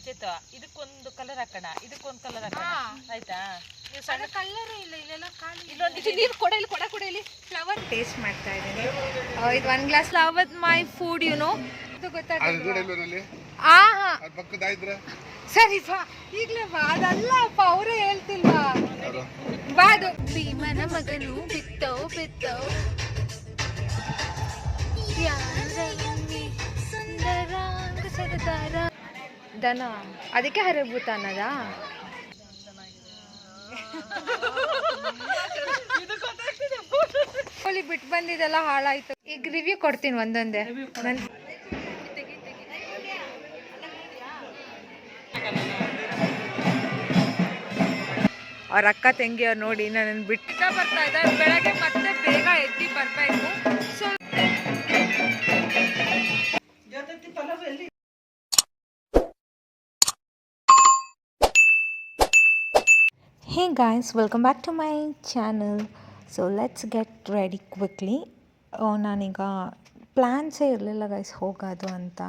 ಚೇತ ಇದಕ್ಕೊಂದು ಕಲರ್ ಹಾಕೋಣ, ಇದಕ್ಕೊಂದು ಕಲರ್ ಹಾಕೋಣ, ಆಯ್ತಾ? ನೀವು ಸಣ್ಣ ಕಲರ್ ಇಲ್ಲ, ಇಲ್ಲೆಲ್ಲ ಖಾಲಿ. ಇಲ್ಲೊಂದು ನೀರು ಕೊಡ, ಇಲ್ಲಿ ಕೊಡ ಕೊಡ, ಇಲ್ಲಿ ಫ್ಲವರ್ ಟೇಸ್ಟ್ ಮಾಡ್ತಾ ಇದ್ದೀನಿ. ಇದು 1 glass flower my food you know. ಇದು ಗೊತ್ತಾಗ್ತದೆ. ಸರಿ ಬಾ, ಈಗಲೇ ಬಾ. ಅದಲ್ಲಪ್ಪ, ಅವರೇ ಹೇಳ್ತಿಲ್ವಾ? ಬಾದು ಭೀಮನ ಮಗನು ಬಿತ್ತೋ ಬಿತ್ತೋ ಸುಂದರಾಂಗ ಸರದಾರ ದನ, ಅದಕ್ಕೆ ಹರಿಭೂತ ಅನ್ನೋದಾ? ಹೋಲಿ ಬಿಟ್ಟು ಬಂದಿದ್ದೆಲ್ಲ ಹಾಳಾಯ್ತು. ಈಗ ರಿವ್ಯೂ ಕೊಡ್ತೀನಿ ಒಂದೊಂದೇ. ಅವ್ರ ಅಕ್ಕ ತಂಗಿಯವ್ರು ನೋಡಿ ನನ್ನ ಬಿಟ್ಟು ಬರ್ತಾ ಇದ್ದಾರೆ. ಬೆಳಗ್ಗೆ ಮತ್ತೆ ಬೇಗ ಎದ್ದು ಬರಬೇಕು. So Hey guys, welcome back to my channel. So let's get ready quickly. ನಾನೀಗ ಪ್ಲ್ಯಾನ್ಸೇ ಇರಲಿಲ್ಲ ಗೈಸ್ ಹೋಗೋದು ಅಂತ.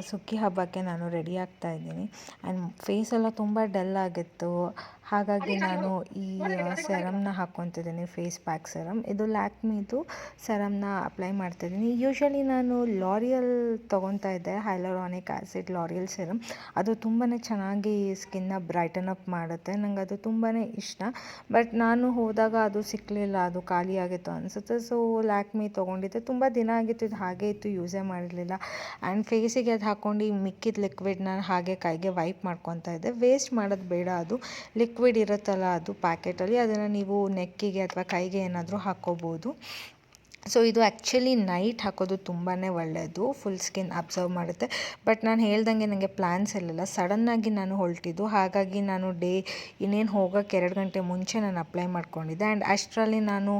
ಸುಗ್ಗಿ ಹಬ್ಬಕ್ಕೆ ನಾನು ರೆಡಿ ಆಗ್ತಾ ಇದ್ದೀನಿ. ಆ್ಯಂಡ್ ಫೇಸೆಲ್ಲ ತುಂಬ ಡಲ್ ಆಗಿತ್ತು, ಹಾಗಾಗಿ ನಾನು ಈ ಸೆರಮ್ನ ಹಾಕ್ಕೊತಿದ್ದೀನಿ, ಫೇಸ್ ಪ್ಯಾಕ್ ಸೆರಮ್. ಇದು ಲ್ಯಾಕ್ಮಿದು ಸೆರಮ್ನ ಅಪ್ಲೈ ಮಾಡ್ತಾಯಿದ್ದೀನಿ. ಯೂಶ್ವಲಿ ನಾನು ಲಾರಿಯಲ್ ತೊಗೊತಾ ಇದ್ದೆ, ಹೈಲುರಾನಿಕ್ ಆ್ಯಸಿಡ್ ಲಾರಿಯಲ್ ಸೆರಮ್. ಅದು ತುಂಬಾ ಚೆನ್ನಾಗಿ ಸ್ಕಿನ್ನ ಬ್ರೈಟನ್ ಅಪ್ ಮಾಡುತ್ತೆ, ನಂಗೆ ಅದು ತುಂಬಾ ಇಷ್ಟ. ಬಟ್ ನಾನು ಹೋದಾಗ ಅದು ಸಿಕ್ಕಲಿಲ್ಲ, ಅದು ಖಾಲಿಯಾಗಿತ್ತು ಅನಿಸುತ್ತೆ. ಸೊ ಲ್ಯಾಕ್ಮಿ ತೊಗೊಂಡಿದ್ದೆ, ತುಂಬ ದಿನ ಆಗಿತ್ತು, ಇದು ಹಾಗೆ ಇತ್ತು, ಯೂಸೇ ಮಾಡಿರಲಿಲ್ಲ. ಆ್ಯಂಡ್ ಫೇಸಿಗೆ ಅದು ಹಾಕ್ಕೊಂಡು ಮಿಕ್ಕಿದ ಲಿಕ್ವಿಡ್ನ ಹಾಗೆ ಕೈಗೆ ವೈಪ್ ಮಾಡ್ಕೊತಾ ಇದ್ದೆ. ವೇಸ್ಟ್ ಮಾಡೋದು ಬೇಡ, ಅದು ಲಿಕ್ವಿಡ್ ಇರುತ್ತಲ್ಲ ಅದು ಪ್ಯಾಕೆಟಲ್ಲಿ, ಅದನ್ನು ನೀವು ನೆಕ್ಕಿಗೆ ಅಥವಾ ಕೈಗೆ ಏನಾದರೂ ಹಾಕ್ಕೋಬೋದು. ಸೊ ಇದು ಆ್ಯಕ್ಚುಲಿ ನೈಟ್ ಹಾಕೋದು ತುಂಬಾ ಒಳ್ಳೆಯದು, ಫುಲ್ ಸ್ಕಿನ್ ಅಬ್ಸರ್ವ್ ಮಾಡುತ್ತೆ. ಬಟ್ ನಾನು ಹೇಳ್ದಂಗೆ ನನಗೆ ಪ್ಲ್ಯಾನ್ಸ್ ಇರಲಿಲ್ಲ, ಸಡನ್ನಾಗಿ ನಾನು ಹೊರಟಿದ್ದು, ಹಾಗಾಗಿ ನಾನು ಇನ್ನೇನು ಹೋಗೋಕ್ಕೆ 2 ಗಂಟೆ ಮುಂಚೆ ನಾನು ಅಪ್ಲೈ ಮಾಡ್ಕೊಂಡಿದ್ದೆ. ಆ್ಯಂಡ್ ಅಷ್ಟರಲ್ಲಿ ನಾನು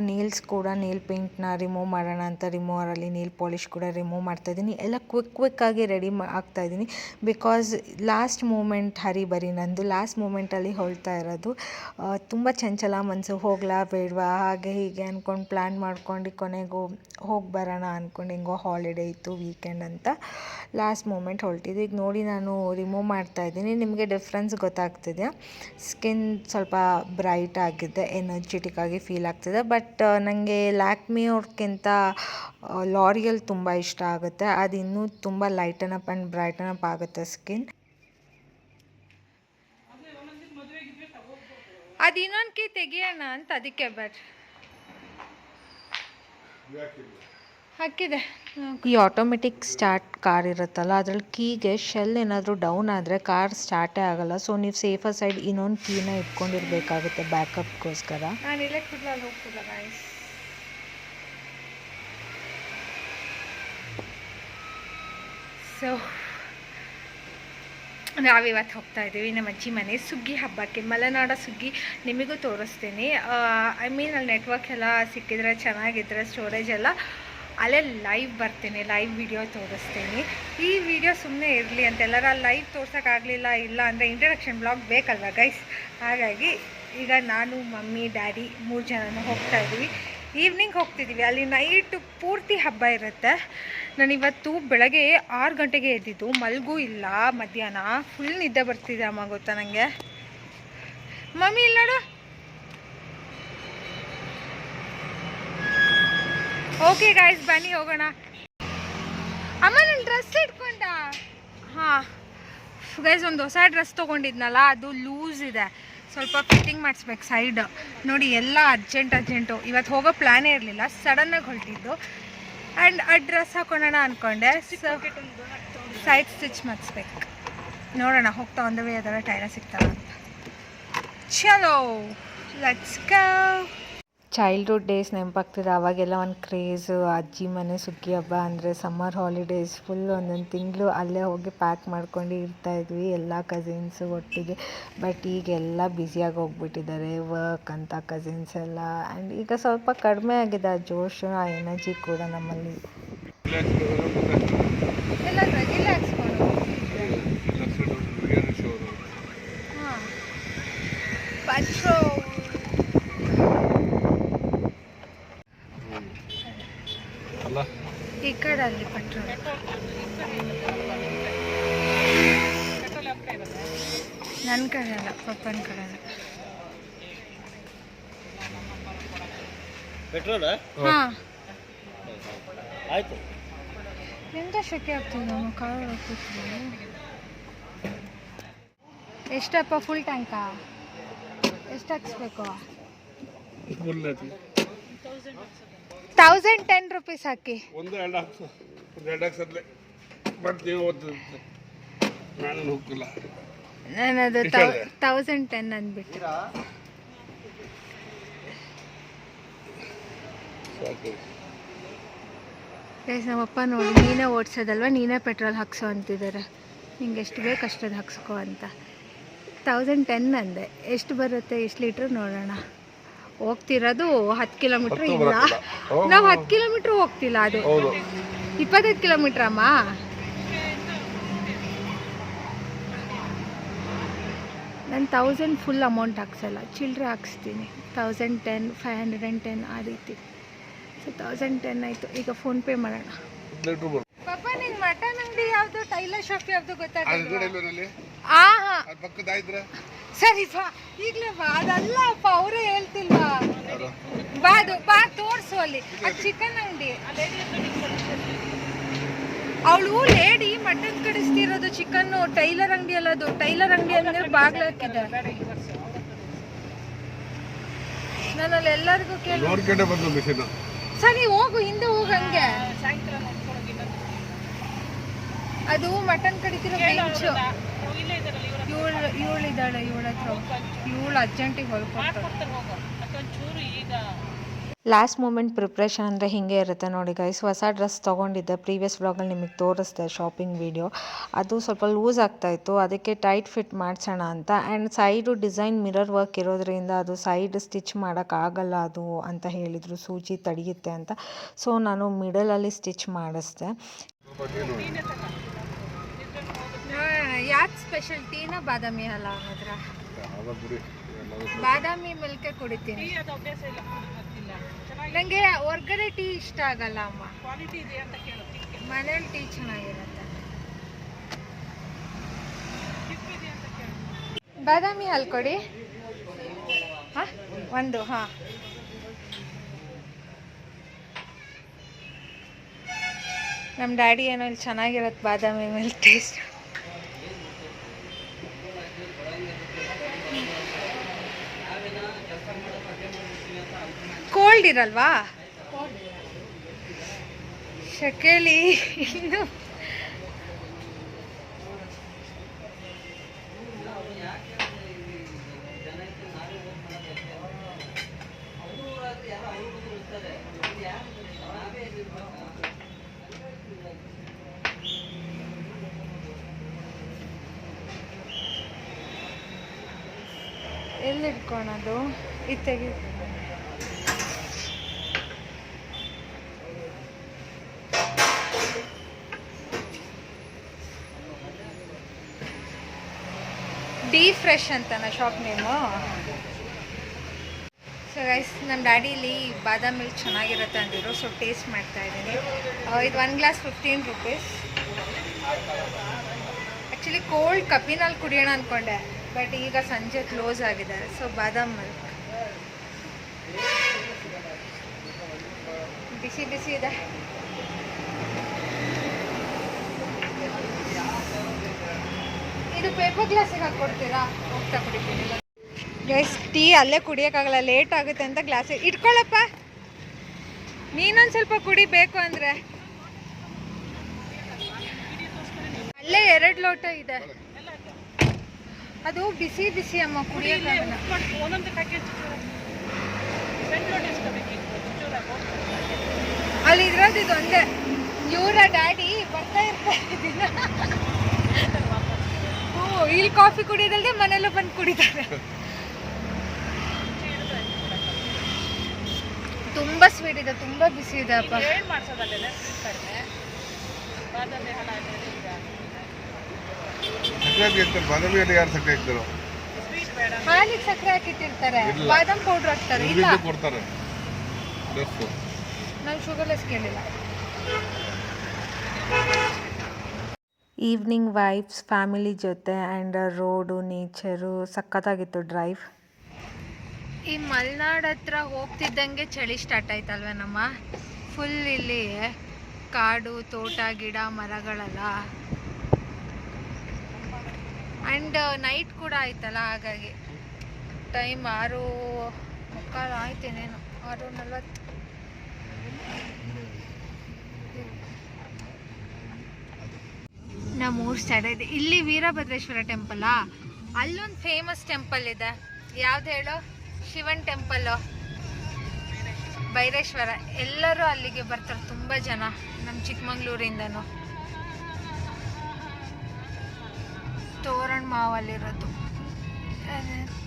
ನೇಲ್ಸ್ ಕೂಡ, ನೇಲ್ ಪೇಂಟ್ನ ರಿಮೂವ್ ಮಾಡೋಣ ಅಂತ ರಿಮೂವರಲ್ಲಿ ನೇಲ್ ಪಾಲಿಷ್ ಕೂಡ ರಿಮೂವ್ ಮಾಡ್ತಾಯಿದ್ದೀನಿ. ಎಲ್ಲ ಕ್ವಿಕ್ಕಾಗಿ ready ಆಗ್ತಾಯಿದ್ದೀನಿ. Because last moment hurry-burry ನಂದು, ಲಾಸ್ಟ್ ಮೂಮೆಂಟಲ್ಲಿ ಹೊಳ್ತಾ ಇರೋದು. ತುಂಬ ಚಂಚಲ ಮನಸ್ಸು, ಹೋಗ್ಲಾ ಬೇಡವಾ ಹಾಗೆ ಹೀಗೆ ಅಂದ್ಕೊಂಡು ಪ್ಲ್ಯಾನ್ ಮಾಡ್ಕೊಂಡು ಕೊನೆಗೂ ಹೋಗಿ ಬರೋಣ ಅಂದ್ಕೊಂಡು, ಹೆಂಗೋ ಹಾಲಿಡೇ ಇತ್ತು, ವೀಕೆಂಡ್ ಅಂತ ಲಾಸ್ಟ್ ಮೂಮೆಂಟ್ ಹೊರಟಿದ್ದು. ಈಗ ನೋಡಿ ನಾನು ರಿಮೂವ್ ಮಾಡ್ತಾಯಿದ್ದೀನಿ, ನಿಮಗೆ ಡಿಫ್ರೆನ್ಸ್ ಗೊತ್ತಾಗ್ತಿದೆ. ಸ್ಕಿನ್ ಸ್ವಲ್ಪ ಬ್ರೈಟ್ ಆಗಿದೆ, ಎನರ್ಜೆಟಿಕ್ ಆಗಿ ಫೀಲ್ ಆಗ್ತಿದೆ. ಬಟ್ ನನಗೆ ಲ್ಯಾಕ್ಮಿ ಅವ್ರಿಗಿಂತ ಲಾರಿಯಲ್ ತುಂಬ ಇಷ್ಟ ಆಗುತ್ತೆ, ಅದು ಇನ್ನೂ ತುಂಬ lighten up and brighten up ಆಗುತ್ತೆ ಸ್ಕಿನ್. ಅದು ಇನ್ನೊಂದು ಕೀ ತೆಗಿಯೋಣ ಅಂತ, ಅದಕ್ಕೆ ಬಟ್ ಹಾಕಿದೆ. ಈ ಆಟೋಮೆಟಿಕ್ ಸ್ಟಾರ್ಟ್ ಕಾರ್ ಇರುತ್ತಲ್ಲ, ಅದರಲ್ಲಿ ಕೀಗೆ ಶೆಲ್ ಏನಾದರೂ ಡೌನ್ ಆದರೆ ಕಾರ್ ಸ್ಟಾರ್ಟೇ ಆಗೋಲ್ಲ. ಸೊ ನೀವು ಸೇಫರ್ ಸೈಡ್ ಇನ್ನೊಂದು ಕೀನ ಇಟ್ಕೊಂಡಿರಬೇಕಾಗುತ್ತೆ ಬ್ಯಾಕಪ್ಗೋಸ್ಕರ. ನಾನು ಇಲೆಕ್ಟ್ರಿಕಲ್ಲಿ ಹೋಗ್ತಿಲ್ಲ ಗೈಸ್. ಸೊ ನಾವಿವತ್ತು ಹೋಗ್ತಾ ಇದ್ದೀವಿ ನಮ್ಮ ಅಜ್ಜಿ ಮನೆ ಸುಗ್ಗಿ ಹಬ್ಬಕ್ಕೆ, ಮಲೆನಾಡ ಸುಗ್ಗಿ. ನಿಮಗೂ ತೋರಿಸ್ತೀನಿ. ಐ ಮೀನ್ ಅಲ್ಲಿ ನೆಟ್ವರ್ಕ್ ಎಲ್ಲ ಸಿಕ್ಕಿದ್ರೆ, ಚೆನ್ನಾಗಿದ್ರೆ, ಸ್ಟೋರೇಜ್ ಎಲ್ಲ, ಅಲ್ಲೇ ಲೈವ್ ಬರ್ತೀನಿ, ಲೈವ್ ವಿಡಿಯೋ ತೋರಿಸ್ತೀನಿ. ಈ ವಿಡಿಯೋ ಸುಮ್ಮನೆ ಇರಲಿ ಅಂತ, ಎಲ್ಲರ ಲೈವ್ ತೋರ್ಸೋಕ್ಕಾಗಲಿಲ್ಲ ಇಲ್ಲ ಅಂದರೆ ಇಂಟ್ರಡಕ್ಷನ್ ಬ್ಲಾಗ್ ಬೇಕಲ್ವ ಗೈಸ್. ಹಾಗಾಗಿ ಈಗ ನಾನು, ಮಮ್ಮಿ, ಡ್ಯಾಡಿ 3 ಜನನೂ ಹೋಗ್ತಾ ಇದ್ದೀವಿ. ಈವ್ನಿಂಗ್ ಹೋಗ್ತಿದ್ದೀವಿ, ಅಲ್ಲಿ ನೈಟು ಪೂರ್ತಿ ಹಬ್ಬ ಇರುತ್ತೆ. ನಾನಿವತ್ತು ಬೆಳಗ್ಗೆ 6 ಗಂಟೆಗೆ ಎದ್ದಿದ್ದು, ಮಲ್ಗೂ ಇಲ್ಲ. ಮಧ್ಯಾಹ್ನ ಫುಲ್ ನಿದ್ದೆ ಬರ್ತಿದೆ ಅಮ್ಮ, ಗೊತ್ತಾ ನನಗೆ. ಮಮ್ಮಿ ಇಲ್ಲ ನೋಡು. ಓಕೆ ಗಾಯ್ಸ್, ಬನ್ನಿ ಹೋಗೋಣ. ಅಮ್ಮ ನನ್ನ ಡ್ರೆಸ್ ಇಟ್ಕೊಂಡ. ಹಾಂ ಗೈಸ್, ಒಂದು ಹೊಸ ಡ್ರೆಸ್ ತೊಗೊಂಡಿದ್ನಲ್ಲ, ಅದು ಲೂಸ್ ಇದೆ, ಸ್ವಲ್ಪ ಫಿಟ್ಟಿಂಗ್ ಮಾಡಿಸ್ಬೇಕು ಸೈಡ್. ನೋಡಿ ಎಲ್ಲ ಅರ್ಜೆಂಟು. ಇವತ್ತು ಹೋಗೋ ಪ್ಲ್ಯಾನೇ ಇರಲಿಲ್ಲ, ಸಡನ್ನಾಗಿ ಹೊರಟಿದ್ದು. ಆ್ಯಂಡ್ ಆ ಡ್ರೆಸ್ ಹಾಕೊಳ್ಳೋಣ ಅಂದ್ಕೊಂಡೆ, ಸೈಡ್ ಸ್ಟಿಚ್ ಮಾಡಿಸ್ಬೇಕು. ನೋಡೋಣ ಹೋಗ್ತಾ ಒಂದು ವೇ ಅದರ ಟೈರ ಸಿಗ್ತಾವ ಅಂತ. ಚಲೋ ಲೆಟ್ಸ್ ಗೋ. ಚೈಲ್ಡ್ಹುಡ್ ಡೇಸ್ ನೆನಪಾಗ್ತಿದೆ. ಅವಾಗೆಲ್ಲ ಒಂದು ಕ್ರೇಜು, ಅಜ್ಜಿ ಮನೆ ಸುಗ್ಗಿ ಹಬ್ಬ ಅಂದರೆ ಸಮ್ಮರ್ ಹಾಲಿಡೇಸ್ ಫುಲ್ ಒಂದೊಂದು ತಿಂಗಳು ಅಲ್ಲೇ ಹೋಗಿ ಪ್ಯಾಕ್ ಮಾಡ್ಕೊಂಡು ಇರ್ತಾಯಿದ್ವಿ ಎಲ್ಲ ಕಸಿನ್ಸು ಒಟ್ಟಿಗೆ. ಬಟ್ ಈಗೆಲ್ಲ ಬ್ಯುಸಿಯಾಗಿ ಹೋಗ್ಬಿಟ್ಟಿದ್ದಾರೆ ವರ್ಕ್ ಅಂತ ಕಸಿನ್ಸ್ ಎಲ್ಲ. ಆ್ಯಂಡ್ ಈಗ ಸ್ವಲ್ಪ ಕಡಿಮೆ ಆಗಿದೆ ಆ ಜೋಶು, ಆ ಎನರ್ಜಿ ಕೂಡ ನಮ್ಮಲ್ಲಿ. ಈ ಕಡೆ ಅಲ್ಲಿ ಪೆಟ್ರೋಲ್. ನನ್ನ ಕಡೆ ಅಲ್ಲ, ಪಪ್ಪನ ಕಡೆ. ಪೆಟ್ರೋಲಾ? ಹಾಂ, ಆಯ್ತು. ಎಂತ ಶೆಕೆ ಆಗ್ತದೆ ನಮ್ಮ ಕಾರ್ ಹೋಗ್ತಿತ್ತು. ಎಷ್ಟಪ್ಪ ಫುಲ್ ಟ್ಯಾಂಕಾ? ಎಷ್ಟು ಹಾಕ್ಸ್ಬೇಕು? 1010 ರೂಪೀಸ್ ಹಾಕಿ. ಒಂದು ಎರಡು ಹಾಕ್ಸದ್ಲೆ ಬಟ್ ನೀವು ನಾನು ಹೋಗಿಲ್ಲ. ನಾನದು 1010 ಅಂದ್ಬಿಟ್ಟು. ನಮ್ಮಪ್ಪ ನೋಡಿ, ನೀನೇ ಓಡಿಸೋದಲ್ವ, ನೀನೇ ಪೆಟ್ರೋಲ್ ಹಾಕ್ಸೋ ಅಂತಿದ್ದಾರೆ. ನಿಂಗೆ ಎಷ್ಟು ಬೇಕು ಅಷ್ಟದು ಹಾಕ್ಸ್ಕೊ ಅಂತ. 1010 ಅಂದೆ. ಎಷ್ಟು ಬರುತ್ತೆ, ಎಷ್ಟು ಲೀಟ್ರ್ ನೋಡೋಣ. ಹೋಗ್ತಿರೋದು 10 ಕಿಲೋಮೀಟ್ರ್ ಇಲ್ಲ. ನಾವು 10 ಕಿಲೋಮೀಟ್ರ್ ಹೋಗ್ತಿಲ್ಲ, ಅದು 25 ಕಿಲೋಮೀಟ್ರ್ ಅಮ್ಮ. ನಾನು 1000 ಫುಲ್ ಅಮೌಂಟ್ ಹಾಕ್ಸಲ್ಲ, ಚಿಲ್ಲರೆ ಹಾಕ್ಸ್ತೀನಿ. 1010, 510 ಆ ರೀತಿ. ಸೊ 1010 ಆಯಿತು. ಈಗ ಫೋನ್ಪೇ ಮಾಡೋಣ. ಪಾಪ ನಿಂಗೆ ಮಟನ್ ಅಂಗಡಿ ಯಾವುದು, ಟೈಲರ್ ಶಾಪ್ ಯಾವುದು ಗೊತ್ತಾಗಲ್ಲ. ಸರಿ ಬಾ, ಈಗಲೇ ಬಾ. ಅದಲ್ಲಪ್ಪ, ಅವರೇ ಹೇಳ್ತಿಲ್ವಾ? ಬಾ ತೋರ್ಸು ಅಲ್ಲಿ. ಅದು ಚಿಕನ್ ಅಂಗಡಿ. ಅವಳು ಲೇಡಿ ಮಟನ್ ಕಡಿಸ್ತಿರೋದು, ಚಿಕನ್ನು. ಟೈಲರ್ ಅಂಗಡಿ ಅಲ್ಲ ಅದು. ಟೈಲರ್ ಅಂಗಡಿ ಅಂದ್ರೆ ಬಾಗ್ಲು ಹಾಕಿದೆ. ನಾನು ಅಲ್ಲಿ ಎಲ್ಲರಿಗೂ ಕೇಳಿ. ಸರಿ ಹೋಗು, ಹಿಂದೆ ಹೋಗು. ಹಂಗೆ ಅದು ಮಟನ್ ಕಡಿತಿರೋ ಬೆಂಚು. ಇವಳಿದ್ದಾಳೆ, ಇವಳ ಹತ್ರ ಇವಳು ಅರ್ಜೆಂಟಿಗೆ ಹೊಲ್ಕೊಡ್ತಾಳೆ. ಲಾಸ್ಟ್ ಮೂಮೆಂಟ್ ಪ್ರಿಪ್ರೇಷನ್ ಅಂದರೆ ಹೀಗೆ ಇರುತ್ತೆ ನೋಡಿ ಗೈಸ್. ಹೊಸ ಡ್ರೆಸ್ ತೊಗೊಂಡಿದ್ದೆ, ಪ್ರೀವಿಯಸ್ ವ್ಲಾಗಲ್ಲಿ ನಿಮಗೆ ತೋರಿಸ್ದೆ ಶಾಪಿಂಗ್ ವಿಡಿಯೋ. ಅದು ಸ್ವಲ್ಪ ಲೂಸ್ ಆಗ್ತಾಯಿತ್ತು, ಅದಕ್ಕೆ ಟೈಟ್ ಫಿಟ್ ಮಾಡಿಸೋಣ ಅಂತ. And side design mirror work ಇರೋದ್ರಿಂದ ಅದು ಸೈಡ್ ಸ್ಟಿಚ್ ಮಾಡೋಕ್ಕಾಗಲ್ಲ ಅದು ಅಂತ ಹೇಳಿದರು, ಸೂಜಿ ತಡೆಯುತ್ತೆ ಅಂತ. ಸೊ ನಾನು ಮಿಡಲಲ್ಲಿ ಸ್ಟಿಚ್ ಮಾಡಿಸ್ದೆ. ಯಾಕೆ ಸ್ಪೆಷಲ್ ಟೀನ ಬಾದಾಮಿ ಹಾಲ ಹತ್ರ? ಬಾದಾಮಿ ಮಿಲ್ಕೆ ಕುಡಿತೀನಿ. ನನಗೆ ಹೊರ್ಗಡೆ ಟೀ ಇಷ್ಟ ಆಗಲ್ಲ ಅಮ್ಮ. ಮನೇಲಿ ಟೀ ಚೆನ್ನಾಗಿರುತ್ತೆ. ಬಾದಾಮಿ ಹಾಲು ಕೊಡಿ. ಹಾಂ, ಒಂದು. ಹಾಂ, ನಮ್ಮ ಡ್ಯಾಡಿ ಏನೋ ಇಲ್ಲಿ ಚೆನ್ನಾಗಿರುತ್ತೆ ಬಾದಾಮಿ ಮಿಲ್ಕ್ ಟೇಸ್ಟ್. ಕೋಲ್ಡ್ ಇರಲ್ವಾ ಶಕೇಲಿ? ಇನ್ನು ಎಲ್ಲಿ ಇಟ್ಕೊಳೋದು? ಇದು ತೆಗಿ. ಡಿ ಫ್ರೆಶ್ ಅಂತನ ಶಾಪ್ ನೇಮು. ಸೊ ಗೈಸ್, ನಮ್ಮ ಡ್ಯಾಡಿ ಇಲ್ಲಿ ಬಾದಾಮ್ ಮಿಲ್ಕ್ ಚೆನ್ನಾಗಿರುತ್ತೆ ಅಂದಿದ್ರು, ಸೊ ಟೇಸ್ಟ್ ಮಾಡ್ತಾ ಇದ್ದೀನಿ. ಇದು 1 ಗ್ಲಾಸ್ 15 ರೂಪೀಸ್. ಆ್ಯಕ್ಚುಲಿ ಕೋಲ್ಡ್ ಕಪ್ಪಿನಲ್ಲಿ ಕುಡಿಯೋಣ ಅಂದ್ಕೊಂಡೆ, ಬಟ್ ಈಗ ಸಂಜೆ ಕ್ಲೋಸ್ ಆಗಿದೆ. ಸೊ ಬಾದಾಮ್ ಮಿಲ್ಕ್ ಬಿಸಿ ಬಿಸಿ ಇದೆ. ಇದು ಪೇಪರ್ ಗ್ಲಾಸಿಗೆ ಹಾಕ್ಕೊಡ್ತೀರಾ? ಹೋಗ್ತಾ ಕುಡಿತೀನಿ ಗೈಸ್. ಟೀ ಅಲ್ಲೇ ಕುಡಿಯೋಕ್ಕಾಗಲ್ಲ, ಲೇಟ್ ಆಗುತ್ತೆ ಅಂತ ಗ್ಲಾಸಿಗೆ ಇಟ್ಕೊಳ್ಳಪ್ಪ. ನೀನೊಂದು ಸ್ವಲ್ಪ ಕುಡಿಬೇಕು ಅಂದರೆ. ಅಲ್ಲೇ 2 ಲೋಟ ಇದೆ. ಅದು ಬಿಸಿ ಬಿಸಿ ಅಮ್ಮ, ಕುಡಿಯೋಕ್ಕಾಗಲ್ಲ. ಅಲ್ಲಿ ಇರೋದು ಇದೊಂದೇ. ಇವರ ಡ್ಯಾಡಿ ಬರ್ತಾ ಇರ್ತಾರೆ ದಿನ. ಇಲ್ಲಿ ಕಾಫಿ ಕುಡಿಯೋದಲ್ದೆ ಮನೆಯಲ್ಲೂ ಬಂದು ಕುಡಿತಾರೆ. ತುಂಬಾ ಸ್ವೀಟ್ ಇದೆ, ತುಂಬಾ ಬಿಸಿ ಇದೆ ಅಪ್ಪ. ಬಾದಾಮಿಯಲ್ಲಿ ಯಾರು ಸಕ್ಕರೆ ಹಾಕ್ತಾರೋ? ಹಾಲಿಗೆ ಸಕ್ಕರೆ ಹಾಕಿಟ್ಟಿರ್ತಾರೆ, ಬಾದಾಮ್ ಪೌಡರ್ ಹಾಕ್ತಾರೆ. ಇಲ್ಲ ಕೊಡ್ತಾರೆ. ನಾನು ಶುಗರ್ಲೆಸ್ ಕೇಳಿಲ್ಲ. ಈವ್ನಿಂಗ್ ವೈಬ್ಸ್ ಫ್ಯಾಮಿಲಿ ಜೊತೆ ಆ್ಯಂಡ್ ರೋಡು ನೇಚರು ಸಖತ್ತಾಗಿತ್ತು ಡ್ರೈವ್. ಈ ಮಲೆನಾಡು ಹತ್ರ ಹೋಗ್ತಿದ್ದಂಗೆ ಚಳಿ ಸ್ಟಾರ್ಟ್ ಆಯ್ತಲ್ವ ನಮ್ಮ. ಫುಲ್ ಇಲ್ಲಿ ಕಾಡು, ತೋಟ, ಗಿಡ, ಮರಗಳೆಲ್ಲ. ಆ್ಯಂಡ್ ನೈಟ್ ಕೂಡ ಆಯ್ತಲ್ಲ, ಹಾಗಾಗಿ ಟೈಮ್ 6:15 ಆಯ್ತೇನೇನು, 6:40. ನಮ್ಮೂರು ಸೈಡ್ ಇದೆ. ಇಲ್ಲಿ ವೀರಭದ್ರೇಶ್ವರ ಟೆಂಪಲ್ಲಾ, ಅಲ್ಲೊಂದು ಫೇಮಸ್ ಟೆಂಪಲ್ ಇದೆ. ಯಾವ್ದು ಹೇಳೋ? ಶಿವನ್ ಟೆಂಪಲ್ಲು, ಭೈರೇಶ್ವರ. ಎಲ್ಲರೂ ಅಲ್ಲಿಗೆ ಬರ್ತಾರೆ, ತುಂಬ ಜನ ನಮ್ಮ ಚಿಕ್ಕಮಂಗ್ಳೂರಿಂದನೂ. ತೋರಣ ಮಾವಲ್ಲಿರೋದು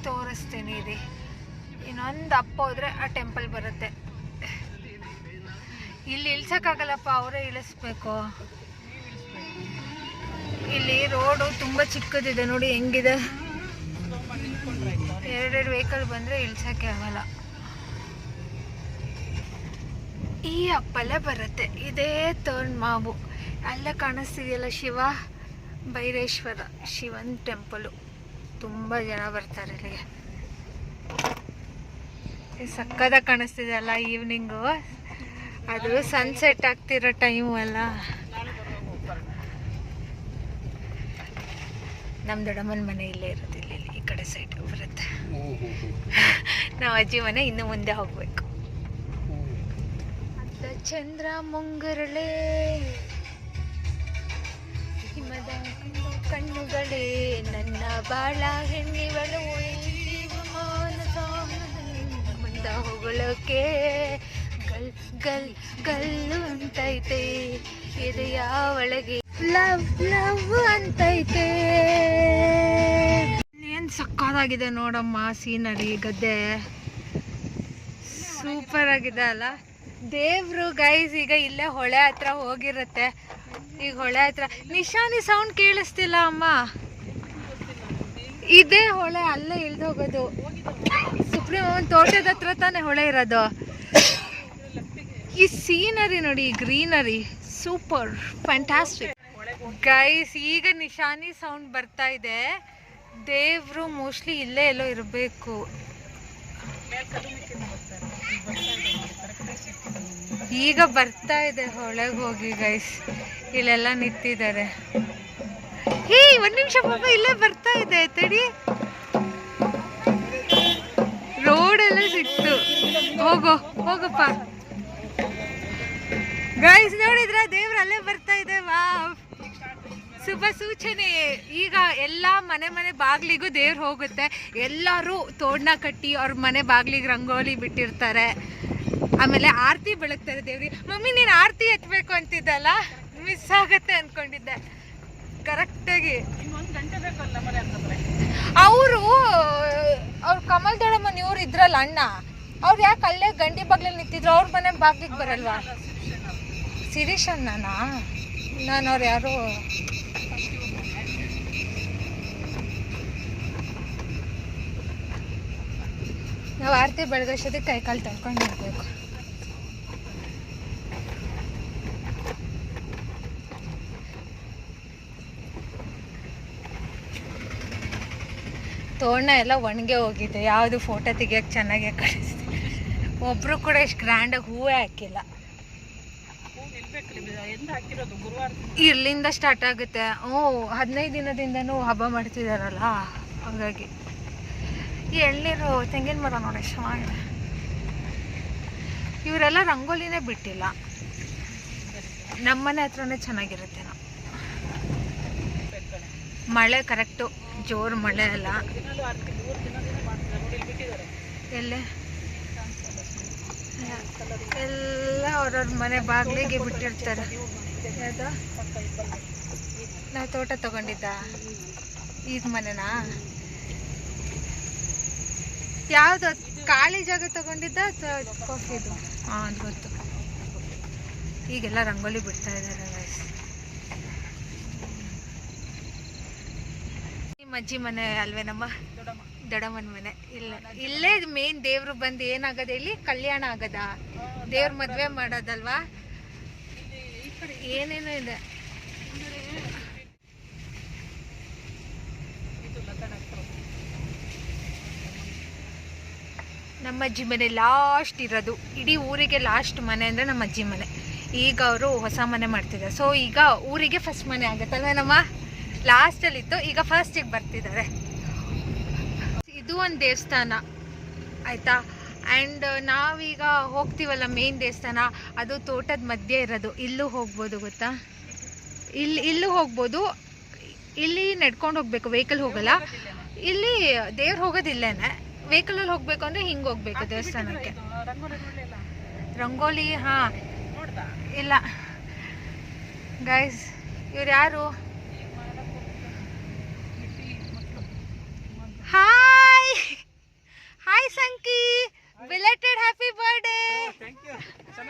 ತೋರಿಸ್ತೀನಿ ರೀ. ಇನ್ನೊಂದು ಅಪ್ಪ ಹೋದ್ರೆ ಆ ಟೆಂಪಲ್ ಬರುತ್ತೆ. ಇಲ್ಲಿ ಇಳ್ಸೋಕ್ಕಾಗಲ್ಲಪ್ಪ, ಅವರೇ ಇಳಿಸ್ಬೇಕು. ಇಲ್ಲಿ ರೋಡು ತುಂಬ ಚಿಕ್ಕದಿದೆ ನೋಡಿ ಹೆಂಗಿದೆ. 2 ವೆಹಿಕಲ್ ಬಂದರೆ ಇಳ್ಸೋಕ್ಕೆ ಆಗಲ್ಲ. ಈ ಅಪ್ಪಲ್ಲೇ ಬರುತ್ತೆ, ಇದೇ ತೋರಣ ಮಾವು. ಅಲ್ಲೇ ಕಾಣಿಸ್ತಿದೆಯಲ್ಲ ಶಿವ, ಭೈರೇಶ್ವರ ಶಿವನ್ ಟೆಂಪಲು. ತುಂಬ ಜನ ಬರ್ತಾರೆ ಇಲ್ಲಿಗೆ. ಸಕ್ಕದಾಗಿ ಕಾಣಿಸ್ತಿದೆ ಅಲ್ಲ ಈವ್ನಿಂಗು. ಅದು ಸನ್ಸೆಟ್ ಆಗ್ತಿರೋ ಟೈಮು ಅಲ್ಲ. ನಮ್ಮ ದೊಡ್ಡಮ್ಮನ ಮನೆ ಇಲ್ಲೇ ಇರುತ್ತೆ, ಇಲ್ಲಿ ಈ ಕಡೆ ಸೈಡ್ ಬರುತ್ತೆ. ನಾವು ಅಜ್ಜಿ ಮನೆ ಇನ್ನು ಮುಂದೆ ಹೋಗ್ಬೇಕು. ಅರ್ಧ ಚಂದ್ರ ಮುಂಗುರುಳೇ, ಹಿಮದ ಕಣ್ಣುಗಳೇ, ನನ್ನ ಬಾಳ ಹೆಣ್ಣಿವಳು ಮುಂದ ಹೊಗಳೋಕೆ ಗಲ್ ಗಲ್ ಗಲ್ಲು ಅಂತೈತೆ ಇದೆಯ ಒಳಗೆ, ಲವ್ ಲವ್ ಅಂತೈತೆ. ಏನ್ ಸಕ್ಕತ್ತಾಗಿದೆ ನೋಡಮ್ಮ ಸೀನರಿ, ಗದ್ದೆ ಸೂಪರ್ ಆಗಿದೆ ಅಲ್ಲ. ದೇವ್ರು ಗೈಸ್ ಈಗ ಇಲ್ಲೇ ಹೊಳೆ ಹತ್ರ ಹೋಗಿರುತ್ತೆ. ಈಗ ಹೊಳೆ ಹತ್ರ ನಿಶಾನಿ ಸೌಂಡ್ ಕೇಳಿಸ್ತಿಲ್ಲ ಅಮ್ಮ. ಇದೇ ಹೊಳೆ, ಅಲ್ಲೇ ಇಳ್ದು ಹೋಗೋದು. ಸುಪ್ರೀಂ ತೋಟದ ಹತ್ರ ತಾನೇ ಹೊಳೆ ಇರೋದು. ಈ ಸೀನರಿ ನೋಡಿ, ಗ್ರೀನರಿ ಸೂಪರ್ ಫ್ಯಾಂಟಾಸ್ಟಿಕ್ ಗೈಸ್. ಈಗ ನಿಶಾನಿ ಸೌಂಡ್ ಬರ್ತಾ ಇದೆ. ದೇವ್ರು ಮೋಸ್ಟ್ಲಿ ಇಲ್ಲೇ ಎಲ್ಲೋ ಇರಬೇಕು. ಈಗ ಬರ್ತಾ ಇದೆ ಹೊಳೆಗೆ ಹೋಗಿ ಗೈಸ್. ಇಲ್ಲೆಲ್ಲ ನಿಂತಿದ್ದಾರೆ. ಹೇ 1 ನಿಮಿಷ ಪಾಪ, ಇಲ್ಲೇ ಬರ್ತಾ ಇದೆ, ತಡಿ. ರೋಡೆಲ್ಲ ಸಿಕ್ತು, ಹೋಗಪ್ಪ ಗೈಸ್. ನೋಡಿದ್ರ ದೇವ್ರು ಅಲ್ಲೇ ಬರ್ತಾ ಇದೆ. ವಾವ್, ಶುಭ ಸೂಚನೆ. ಈಗ ಎಲ್ಲ ಮನೆ ಬಾಗ್ಲಿಗೂ ದೇವ್ರು ಹೋಗುತ್ತೆ. ಎಲ್ಲರೂ ತೋರಣ ಕಟ್ಟಿ ಅವ್ರ ಮನೆ ಬಾಗ್ಲಿಗೆ ರಂಗೋಲಿ ಬಿಟ್ಟಿರ್ತಾರೆ. ಆಮೇಲೆ ಆರತಿ ಬೆಳಗ್ತಾರೆ ದೇವ್ರಿಗೆ. ಮಮ್ಮಿ ನೀನು ಆರತಿ ಎತ್ತಬೇಕು ಅಂತಿದ್ದಲ್ಲ, ಮಿಸ್ ಆಗತ್ತೆ ಅಂದ್ಕೊಂಡಿದ್ದೆ. ಕರೆಕ್ಟಾಗಿ ಅವರು ಕಮಲ್ ದೊಡ್ಡಮ್ಮನ ಇವ್ರು ಇದ್ರಲ್ಲ ಅಣ್ಣ, ಅವ್ರು ಯಾಕೆ ಅಲ್ಲೇ ಗಂಡಿ ಬಾಗ್ಲಲ್ಲಿ ನಿಂತಿದ್ರು? ಅವ್ರ ಮನೆ ಬಾಗ್ಲಿಗೆ ಬರಲ್ವಾ? ಸಿರೀಶ್ ಅಣ್ಣನಾ? ನಾನು ಅವ್ರು ಯಾರು ನಾವು ಆರತಿ ಬೆಳಗೋಷ್ಟೊತ್ತಿಗೆ ಕೈಕಾಲು ತೊಳ್ಕೊಂಡು ಹೋಗ್ಬೇಕು. ತೋರಣ ಎಲ್ಲ ಒಣಗೆ ಹೋಗಿದೆ. ಯಾವುದು ಫೋಟೋ ತೆಗಿಯೋಕ್ಕೆ ಚೆನ್ನಾಗಿ ಕಾಣಿಸ್ತಿದೆ. ಒಬ್ಬರು ಕೂಡ ಎಷ್ಟು ಗ್ರ್ಯಾಂಡಾಗಿ ಹೂವೇ ಹಾಕಿಲ್ಲ. ಇಲ್ಲಿಂದ ಸ್ಟಾರ್ಟ್ ಆಗುತ್ತೆ. 15 ದಿನದಿಂದನೂ ಹಬ್ಬ ಮಾಡ್ತಿದಾರಲ್ಲ, ಹಾಗಾಗಿ. ಈ ಎಳ್ನೀರು ತೆಂಗಿನ ಮರ ನೋಡಿ ಎಷ್ಟು ಚೆನ್ನಾಗಿದೆ. ಇವರೆಲ್ಲ ರಂಗೋಲಿನೇ ಬಿಟ್ಟಿಲ್ಲ. ನಮ್ಮನೆ ಹತ್ರನೇ ಚೆನ್ನಾಗಿರುತ್ತೆ. ನಾವು ಮಳೆ ಕರೆಕ್ಟು, ಜೋರು ಮಳೆ ಅಲ್ಲ. ಎಲ್ಲೇ ಎಲ್ಲ ಅವ್ರವ್ರ ಮನೆ ಬಾಗಿಲಿಗೆ ಬಿಟ್ಟಿರ್ತಾರೆ. ಯಾವ್ದು ನಾವು ತೋಟ ತಗೊಂಡಿದ್ದ ಈಗ ಮನೆನಾ? ಯಾವ್ದು ಖಾಲಿ ಜಾಗ ತಗೊಂಡಿದ್ದ ಅಥವಾ ಕಾಫಿದು? ಹಾಂ, ಅದು ಗೊತ್ತು. ಈಗೆಲ್ಲ ರಂಗೋಲಿ ಬಿಡ್ತಾ ಇದ್ದಾರೆ ಗೈಸ್. ನಿಮ್ಮ ಅಜ್ಜಿ ಮನೆ ಅಲ್ವೇ ನಮ್ಮ ದೊಡ್ಡಮ್ಮನ ಮನೆ? ಇಲ್ಲೇ ಮೇನ್ ದೇವ್ರು ಬಂದು ಏನಾಗದ, ಇಲ್ಲಿ ಕಲ್ಯಾಣ ಆಗದ, ದೇವ್ರ ಮದ್ವೆ ಮಾಡೋದಲ್ವಾ? ಏನೇನೋ ಇದೆ. ನಮ್ಮ ಅಜ್ಜಿ ಮನೆ ಲಾಸ್ಟ್ ಇರೋದು, ಇಡೀ ಊರಿಗೆ ಲಾಸ್ಟ್ ಮನೆ ಅಂದರೆ ನಮ್ಮ ಅಜ್ಜಿ ಮನೆ. ಈಗ ಅವರು ಹೊಸ ಮನೆ ಮಾಡ್ತಿದ್ದಾರೆ. ಸೊ ಈಗ ಊರಿಗೆ ಫಸ್ಟ್ ಮನೆ ಆಗುತ್ತಲ್ವ, ನಮ್ಮ ಲಾಸ್ಟಲ್ಲಿತ್ತು, ಈಗ ಫಸ್ಟಿಗೆ ಬರ್ತಿದ್ದಾರೆ. ಇದು ಒಂದು ದೇವಸ್ಥಾನ ಆಯಿತಾ. ಆ್ಯಂಡ್ ನಾವೀಗ ಹೋಗ್ತೀವಲ್ಲ ಮೇನ್ ದೇವಸ್ಥಾನ, ಅದು ತೋಟದ ಮಧ್ಯೆ ಇರೋದು. ಇಲ್ಲೂ ಹೋಗ್ಬೋದು ಗೊತ್ತಾ, ಇಲ್ಲೂ ಹೋಗ್ಬೋದು. ಇಲ್ಲಿ ನಡ್ಕೊಂಡು ಹೋಗ್ಬೇಕು, ವೆಹಿಕಲ್ ಹೋಗಲ್ಲ. ಇಲ್ಲಿ ದೇವ್ರು ಹೋಗೋದಿಲ್ಲೇನೆ, ವೆಹಿಕಲಲ್ಲಿ ಹೋಗ್ಬೇಕು ಅಂದರೆ ಹಿಂಗೆ ಹೋಗ್ಬೇಕು ದೇವಸ್ಥಾನಕ್ಕೆ. ರಂಗೋಲಿ ಹಾಂ ಇಲ್ಲ ಗೈಸ್, ಇವ್ರು ಯಾರು? Hi hi Sanki, belated happy birthday.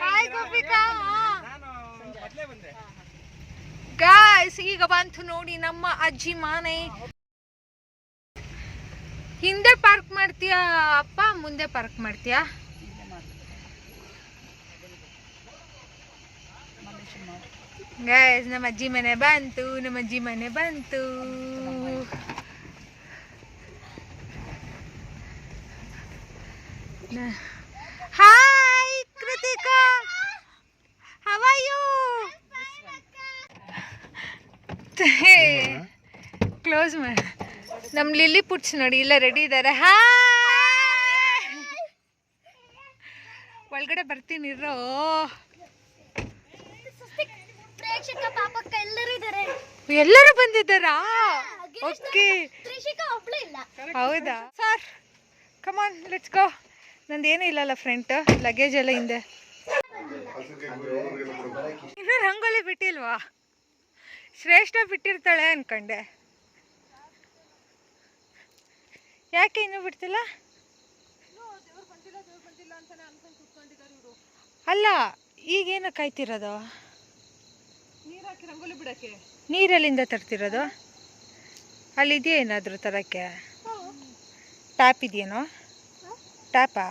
Hi Gopika. Guys ಈಗ ಬಂತು ನೋಡಿ ನಮ್ಮ ಅಜ್ಜಿ ಮನೆ. ಹಿಂದೆ ಪಾರ್ಕ್ ಮಾಡ್ತೀಯಾ ಅಪ್ಪ, ಮುಂದೆ ಪಾರ್ಕ್ ಮಾಡ್ತೀಯಾ? ಗೈಸ್ ನಮ್ಮ ಅಜ್ಜಿ ಮನೆ ಬಂತು, ನಮ್ಮ ಅಜ್ಜಿ ಮನೆ ಬಂತು. Hi Kritika, how are you? Close ಮಾಡಿ. ನಮ್ಮ ಲಿಲ್ಲಿ ಪುಟ್ಸ್ ನೋಡಿ ಇಲ್ಲ ರೆಡಿ ಇದ್ದಾರೆ. ಹಾಯ್, ಒಳಗಡೆ ಬರ್ತೀನಿ ಇರೋ. ಎಲ್ಲರೂ ಬಂದಿದ್ದಾರಾ? ಓಕೆ ಹೌದಾ ಸರ್, ಕಮಾನ್ ಲೆಟ್ಸ್ ಗೋ. ನಂದೇನೂ ಇಲ್ಲಲ್ಲ ಫ್ರಂಟ್, ಲಗೇಜ್ ಎಲ್ಲ ಹಿಂದೆ. ಇನ್ನೂ ರಂಗೋಲಿ ಬಿಟ್ಟಿಲ್ವಾ? ಶ್ರೇಷ್ಠ ಬಿಟ್ಟಿರ್ತಾಳೆ ಅನ್ಕೊಂಡೆ, ಯಾಕೆ ಇನ್ನೂ ಬಿಡ್ತಿಲ್ಲ? ಅಲ್ಲ ಈಗೇನ ಕಾಯ್ತಿರೋದು? ನೀರಲ್ಲಿಂದ ತರ್ತಿರೋದು? ಅಲ್ಲಿದೆಯಾ ಏನಾದರೂ ತರಕ್ಕೆ? ಟ್ಯಾಪ್ ಇದೆಯೇನೋ? ಟ್ಯಾಪಾ?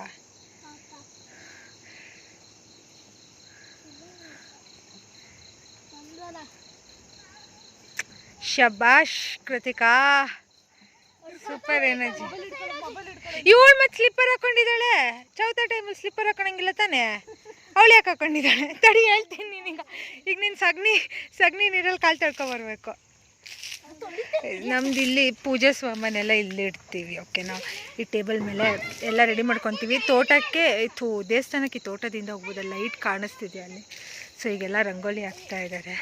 ಶಬಾಷ್ ಕೃತಿಕಾ, ಸೂಪರ್ ಎನರ್ಜಿ. ಇವಳು ಮತ್ತೆ ಸ್ಲಿಪ್ಪರ್ ಹಾಕೊಂಡಿದ್ದಾಳೆ. ಚೌಥ ಟೈಮಲ್ಲಿ ಸ್ಲಿಪ್ಪರ್ ಹಾಕೊಳಂಗಿಲ್ಲ ತಾನೆ? ಅವಳು ಯಾಕೆ ಹಾಕೊಂಡಿದ್ದಾಳೆ? ತಡಿ ಹೇಳ್ತೀನಿ ನೀನೀಗ. ಈಗ ನೀನು ಸಗಣಿ ನೀರಲ್ಲಿ ಕಾಲು ತೊಳ್ಕೊಬರ್ಬೇಕು. ನಮ್ದು ಇಲ್ಲಿ ಪೂಜೆ ಸಾಮಾನೆಲ್ಲ ಇಲ್ಲಿ ಇಡ್ತೀವಿ. ಓಕೆನಾ, ಈ ಟೇಬಲ್ ಮೇಲೆ ಎಲ್ಲ ರೆಡಿ ಮಾಡ್ಕೊತೀವಿ. ತೋಟಕ್ಕೆ ದೇವಸ್ಥಾನಕ್ಕೆ ತೋಟದಿಂದ ಹೋಗ್ಬೋದು, ಲೈಟ್ ಕಾಣಿಸ್ತಿದೆ ಅಲ್ಲಿ. ಸೊ ಈಗೆಲ್ಲ ರಂಗೋಲಿ ಹಾಕ್ತಾ ಇದ್ದಾರೆ.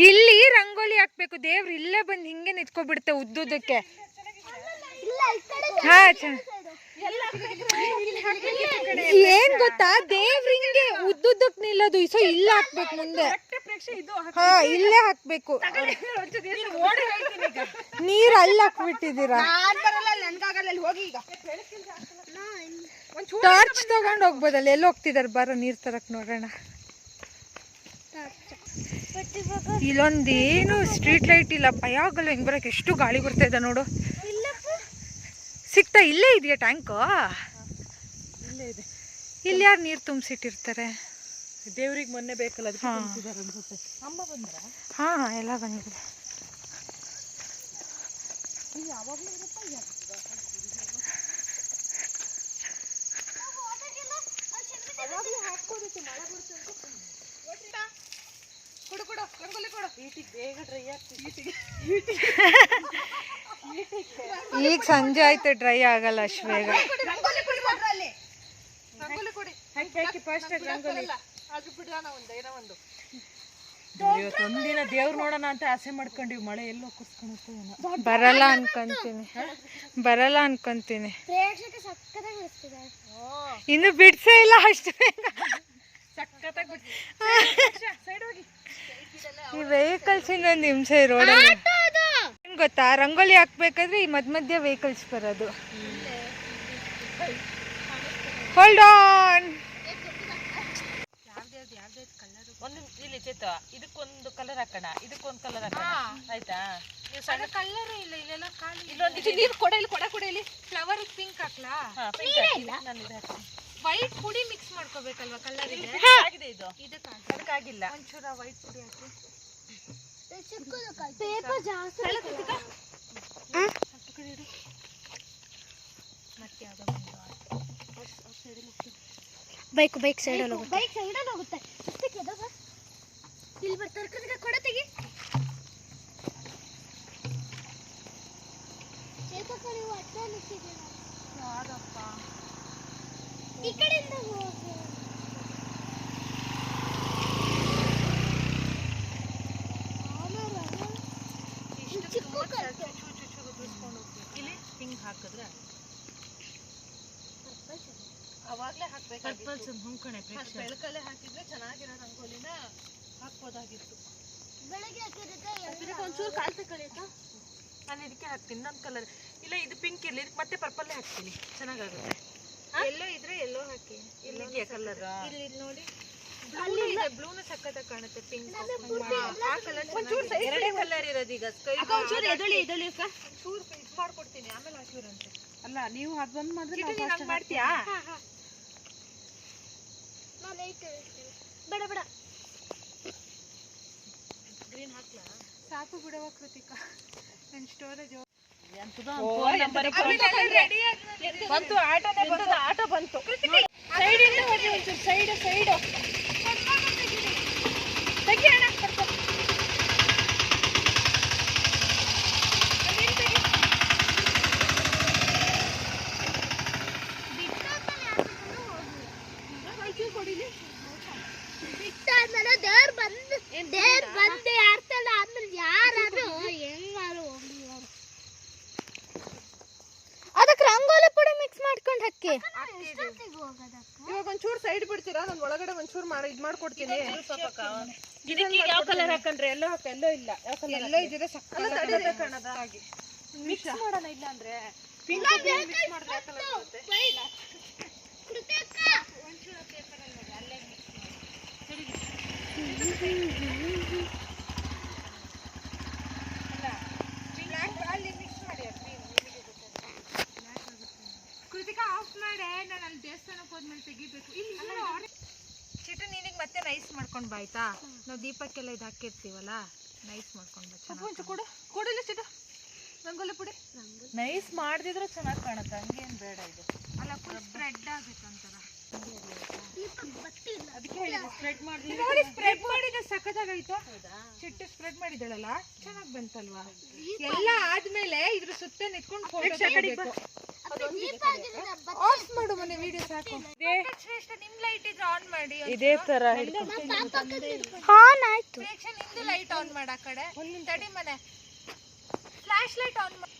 ಇಲ್ಲಿ ರಂಗೋಲಿ ಹಾಕ್ಬೇಕು, ದೇವ್ರು ಇಲ್ಲೇ ಬಂದು ಹಿಂಗೆ ನಿಂತ್ಕೊಬಿಡುತ್ತೆ ಉದ್ದುದಕ್ಕೆ. ಹಾ ಏನ್ ಗೊತ್ತಾ, ದೇವ್ರ ಹಿಂಗೆ ಉದ್ದುದಕ್ಕೆ ನಿಲ್ಲೋದು. ಸೊ ಇಲ್ಲ ಹಾಕ್ಬೇಕು ಮುಂದೆ. ಹಾ ಇಲ್ಲೇ ಹಾಕ್ಬೇಕು. ನೀರ್ ಅಲ್ಲಿ ಹಾಕ್ಬಿಟ್ಟಿದ್ದೀರಾ. ಟಾರ್ಚ್ ತಗೊಂಡ್ ಹೋಗ್ಬೋದಲ್ಲ, ಎಲ್ಲಿ ಹೋಗ್ತಿದಾರೆ? ಬಾರೋ ನೀರ್ ತರಕ್ ನೋಡೋಣ. ಇಲ್ಲೊಂದೇನು ಸ್ಟ್ರೀಟ್ ಲೈಟ್ ಇಲ್ಲ, ಭಯ ಆಗಲ್ಲ ಹೆಂಗ್ ಬರಕ್ಕೆ. ಎಷ್ಟು ಗಾಳಿ ಬರ್ತಾ ಇದೆ ನೋಡು. ಸಿಗ್ತಾ ಇಲ್ಲೇ ಇದೆಯಾ ಟ್ಯಾಂಕು? ಇಲ್ಲೇ ಇದೆ. ಇಲ್ಲಿ ಯಾರು ನೀರು ತುಂಬಿಸಿಟ್ಟಿರ್ತಾರೆ? ದೇವ್ರಿಗೆ ಮೊನ್ನೆ ಬೇಕಲ್ಲ, ಅದಕ್ಕೆ ತುಂಬಿಸಿದ್ದಾರೆ ಅನ್ಸುತ್ತೆ. ಅಮ್ಮ ಬಂದ್ರ? ಹಾ ಎಲ್ಲ ಬಂದಿದೆ. ಈಗ ಸಂಜೆ ಆಯ್ತು, ಡ್ರೈ ಆಗಲ್ಲ ಅಷ್ಟು ಬೇಗ. ಒಂದಿನ ದೇವ್ರು ನೋಡೋಣ ಅಂತ ಆಸೆ ಮಾಡ್ಕೊಂಡಿವಿ, ಮಳೆ ಎಲ್ಲೋ ಕುರ್ಸ್ಕೊಂಡು ಬರಲ್ಲ ಅನ್ಕೊಂತೀನಿ. ಇನ್ನು ಬಿಡ್ಸೇ ಇಲ್ಲ ಅಷ್ಟು ಬೇಗ. ಈ ವೆಹಿಕಲ್ಸ್ ಇನ್ನೊಂದು ಹಿಂಸೆ ರೋಡಲ್ಲಿ. ಏನ್ ಗೊತ್ತಾ, ರಂಗೋಲಿ ಹಾಕ್ಬೇಕಾದ್ರೆ ಈ ಮಧ್ಯ ವೆಹಿಕಲ್ಸ್ ಬರೋದು. Hold on. ಒಂದು ಇಲ್ಲಿ ಚೇತ, ಇದಕ್ಕೊಂದು ಕಲರ್ ಹಾಕೋಣ, ಇದಕ್ಕೊಂದು ಕಲರ್ ಹಾಕೋಣ, ಆಯ್ತಾ? ನೀವು ಸಣ್ಣ ಕಲರ್ ಇಲ್ಲ, ಇಲ್ಲೆಲ್ಲ ಖಾಲಿ. ಇಲ್ಲೊಂದು ನೀರು ಕೊಡ, ಇಲ್ಲಿ ಕೊಡ ಇಲ್ಲಿ. ಫ್ಲವರ್ ಪಿಂಕ್ ಹಾಕ್ಲಾ? ನಾನು ಇದು ಹಾಕ್ತೀನಿ. ವೈಟ್ ಪುಡಿ ಮಿಕ್ಸ್ ಮಾಡ್ಕೋಬೇಕಲ್ವಾ? ಕಲರ್ ಇದೆ ಆಗಿದೆ ಇದು, ಅದಕ್ಕಾಗಿಲ್ಲ. ಅದಕ್ಕಾಗಿಲ್ಲ. ಒಂಚೂರ ವೈಟ್ ಪುಡಿ ಹಾಕಿ. ಪೇಪರ್ ಜಾಸ್ತಿ ಬೈಕ್ ಸೈಡಲ್ಲಿ ಹೋಗುತ್ತೆ ಇಲ್ಲಿ ಬರ್ತಾರೆ ಕೊಡ ತೆಗಿ ಈ ಕಡೆಯಿಂದ ಹೋಗು ಇಲ್ಲಿ ಹಿಂಗ್ ಹಾಕಿದ್ರೆ ಅವಾಗ್ಲೇ ಹಾಕ್ಬೇಕಾಗಿತ್ತು. ಬೆಳಕಲ್ಲೇ ಹಾಕಿದ್ರೆ ಚೆನ್ನಾಗಿರೋ ರಂಗೋಲಿನ ಹಾಕ್ಬೋದಾಗಿತ್ತು. ಬೆಳಗ್ಗೆ ಹಾಕಿದ್ರೆ ಒಂಚೂರು ಕಾಲ್ ತಗೊಳ್ಳಿತಾ ನಾನು ಇದಕ್ಕೆ ಹಾಕ್ತೀನಿ ಇನ್ನೊಂದು ಕಲರ್. ಇಲ್ಲ ಇದು ಪಿಂಕ್ ಇರಲಿ, ಇದಕ್ಕೆ ಮತ್ತೆ ಪರ್ಪಲ್ಲೇ ಹಾಕ್ತೀನಿ, ಚೆನ್ನಾಗಾಗುತ್ತೆ. ಎಲ್ಲೋ ಇದ್ರೆ ಎಲ್ಲೋ ಹಾಕಿ. ಇಲ್ಲಿದೆಯಾ ಕಲರ್? ಇಲ್ಲಿ ನೋಡಿ ಬ್ಲೂನು ಸಕ್ಕತ್ತಾಗಿ ಕಾಣುತ್ತೆ. ಪಿಂಕ್ ಆ ಕಲರ್ ಎರಡೇ ಕಲರ್ ಇರೋದು ಈಗ. ಒಂಚೂರು ಎದೊಳಿ ಚೂರು ಇದು ಮಾಡ್ಕೊಡ್ತೀನಿ, ಆಮೇಲೆ ಹಾಕಿರಂತೆ. ಅಲ್ಲ ನೀವು ಅದು ಬಂದ್ ಮಾಡಿದ್ರೆ ನಂಗೆ ಮಾಡ್ತೀಯಾ? ಬೇಡ ಬೇಡ ಗ್ರೀನ್ ಹಾಕ್ಲಾ? ಸಾಕು ಬಿಡವ ಕೃತಿಕಾ, ನನ್ನ ಸ್ಟೋರೇಜ್ ಬಂತು. ಆಟೋನೇ ಬಂತು, ಆಟೋ ಬಂತು. ಸೈಡಿಂದ ಹೋಗಿ ಒಂಚೂರು ಸೈಡು ತೆಗಿಯೋಣ. ಬಿಟ್ಟಾದ್ಮೇಲೆ ದೇವ್ರು ಬಂದು ಯಾರ್ತಲ್ಲ ಆದ್ಮೇಲೆ ಯಾರಾದ್ರೂ ಹೆಂಗಾರು ಅದಕ್ಕೆ ರಂಗೋಲಿ ಪುಡಿ ಮಿಕ್ಸ್ ಮಾಡ್ಕೊಂಡು ಹಾಕಿ. ಇವಾಗ ಒಂಚೂರು ಸೈಡ್ ಬಿಡ್ತೀರಾ? ನಾನು ಒಳಗಡೆ ಒಂಚೂರು ಇದು ಮಾಡ್ಕೊಡ್ತೀನಿ. ಇದಕ್ಕೆ ಯಾವ ಕಲರ್ ಹಾಕಂಡ್ರೆ? ಎಲ್ಲೋ ಎಲ್ಲೋ ಇಲ್ಲ. ಯಾವ ಕಲರ್? ಎಲ್ಲೋ ಇದ್ರೆ ಸಕ್ಕತ್ತಾಗಿ ಕಾಣೋದಾಗಿ ಮಿಕ್ಸ್ ಮಾಡೋಣ. ಇಲ್ಲ ಅಂದ್ರೆ ಕೃತಿಕಾ ಆಫ್ ಮಾಡೆ, ನಾನು ಅಲ್ಲಿ ದೇವಸ್ಥಾನಕ್ಕೆ ಹೋದ್ಮೇಲೆ ತೆಗಿಬೇಕು. ಇಲ್ಲಿ ಚಿಟ್ಟು ನೀನಿಗೆ ಮತ್ತೆ ನೈಸ್ ಮಾಡ್ಕೊಂಡು ಬಾಯ್ತಾ? ನಾವು ದೀಪಕ್ಕೆಲ್ಲ ಇದು ಹಾಕಿರ್ತೀವಲ್ಲ, ನೈಸ್ ಮಾಡ್ಕೊಂಡು ಬಾ. ಕೊಡಿಲ್ಲ ಚಿಟ್ಟು ರಂಗೋಲಿ ಪುಡಿ. ನೈಸ್ ಮಾಡ್ದಿದ್ರು ಚೆನ್ನಾಗಿ ಕಾಣುತ್ತೆ, ಹಂಗೇನ್ ಬೇಡ ಇದು. ಅಲ್ಲ ಫುಲ್ ಸ್ಪ್ರೆಡ್ ಆಗುತ್ತಂತಾರ. ಅದಕ್ಕೆ ಹೇಳಿದ್ದು ಸ್ಪ್ರೆಡ್ ಮಾಡಿ. ನೋಡಿ ಸ್ಪ್ರೆಡ್ ಮಾಡಿದ್ರೆ ಸಖತ್ತಾಗೈತು. ಚಿಟ್ಟು ಸ್ಪ್ರೆಡ್ ಮಾಡಿದಳಲ್ಲ, ಚೆನ್ನಾಗಿ ಬಂತಲ್ವಾ? ಎಲ್ಲ ಆದ್ಮೇಲೆ ಇದ್ರ ಸುತ್ತ ನಿಂತ್ಕೊಂಡು ಫೋಟೋ ತೆಗಿಬೇಕು. ಆಫ್ ಮಾಡು ಮನೆ ವಿಡಿಯೋ ಸಾಕು. ನಿಮ್ ಲೈಟ್ ಇದ್ರೆ ಆನ್ ಮಾಡಿ. ಇದೇ ತರ ಆನ್ ಆಯ್ತು. ನಿಮ್ದು ಲೈಟ್ ಆನ್ ಮಾಡ ಆ ಕಡೆ. ತಡಿ ಮನೆ ಫ್ಲಾಶ್ ಲೈಟ್ ಆನ್ ಮಾಡಿ.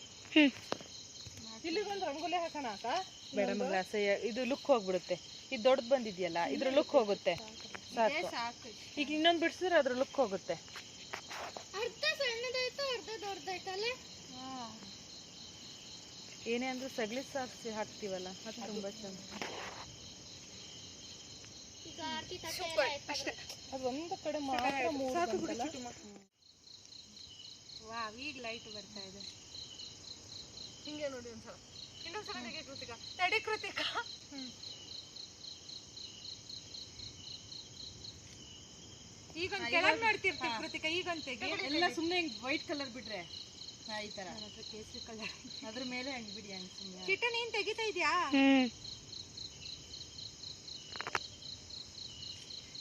ಇಲ್ಲಿಗೊಂದು ರಂಗೋಲಿ ಹಾಕೋಣ ಅಕ್ಕ? ಬೇಡ ಮಗಳ, ಅಸಹ್ಯ. ಇದು ಲುಕ್ ಹೋಗ್ಬಿಡುತ್ತೆ. ಇದು ದೊಡ್ಡದು ಬಂದಿದ್ಯಲ್ಲ, ಇದ್ರ ಲುಕ್ ಹೋಗುತ್ತೆ. ಸಾಕು. ಈಗ ಇನ್ನೊಂದು ಬಿಡಿಸಿದ್ರೆ ಅದ್ರ ಲುಕ್ ಹೋಗುತ್ತೆ. ಅರ್ಧ ಸಣ್ಣದಾಯ್ತು ಅರ್ಧ ದೊಡ್ಡದಾಯ್ತಲ್ಲ. ಏನೇ ಅಂದ್ರೆ ಸಗಳಿ ಸಾರಿಸಿ ಹಾಕ್ತಿವಲ್ಲ, ಅದು ತುಂಬಾ ಚೆಂದ. ಈಗ ಆರ್ತಿ ಅಷ್ಟೇ. ಅದು ಒಂದು ಕಡೆ ಮಾತ್ರ ಮೂರು. ವಾವ್, ಈಗ ಲೈಟ್ ಬರ್ತಾ ಇದೆ. ಹಿಂಗೆ ನೋಡಿ ಒಂದ್ಸಲ. ಇನ್ನೊಂದ್ಸಲ ತೆಗಿ ಕೃತಿಕಾ. ತಡಿ ಕೃತಿಕಾ. ಈಗ ಕೆಳಗ್ ನೋಡ್ತಿರ್ತೀವಿ ಕೃತಿಕಾ. ಈಗೊಂದು ತೆಗಿ. ಎಲ್ಲ ಸುಮ್ಮನೆ ಹಿಂಗ್ ವೈಟ್ ಕಲರ್ ಬಿಟ್ರೆ ಈ ತರ ಕೇಸರಿ ಕಲರ್ ಅದ್ರ ಮೇಲೆ ಹಂಗ್ ಬಿಡಿ. ಹಂಗ್ ಸುಮ್ಮನೆ ಚಿಟ್ಟು ನೀನ್ ತೆಗಿತಾ ಇದ್ಯಾ?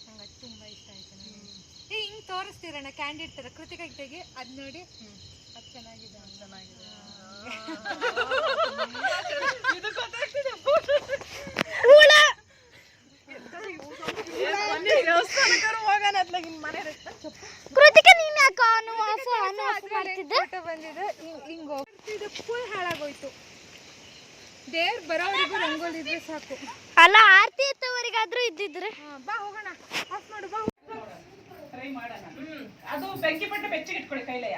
ನಂಗೆ ಅದು ತುಂಬಾ ಇಷ್ಟ ಆಯ್ತು. ಹಿಂಗ್ ತೋರಿಸ್ತೀರಣ್ಣ ಕ್ಯಾಂಡಿಡ್ ತರ. ಕೃತಿಕಾ ತೆಗಿ, ಅದ್ ನೋಡಿ. ಅದು ಚೆನ್ನಾಗಿದೆ. ಚೆನ್ನಾಗಿದೆ. ಕೃತಿಕಾ ನೀನ್ ಯಾಕೆ ಆನ್ ಮಾಡ್ತಿದ್ದೆ? ಫೋಟೋ ಬಂದಿದೆ. ಹಿಂಗ್ ಹೋಗ್ತಿದ್ದು ಫುಲ್ ಹಾಳಾಗೋಯ್ತು. ದೇವ್ರು ಬರೋವರೆಗೂ ರಂಗೋಲಿ ಇದ್ರೆ ಸಾಕು. ಅಲ್ಲ ಆರ್ತಿ ಎತ್ತವರೆಗಾದ್ರೂ ಇದ್ದಿದ್ರೆ. ಬಾ ಹೋಗೋಣ. ಆಫ್ ಮಾಡು ಬಾ. ಅದು ಬೆಂಕಿ ಪಟ್ಟೆ ಬೆಚ್ಚಗೆ ಇಟ್ಕೊಳ್ಳಿ ಕೈಲೆಯ.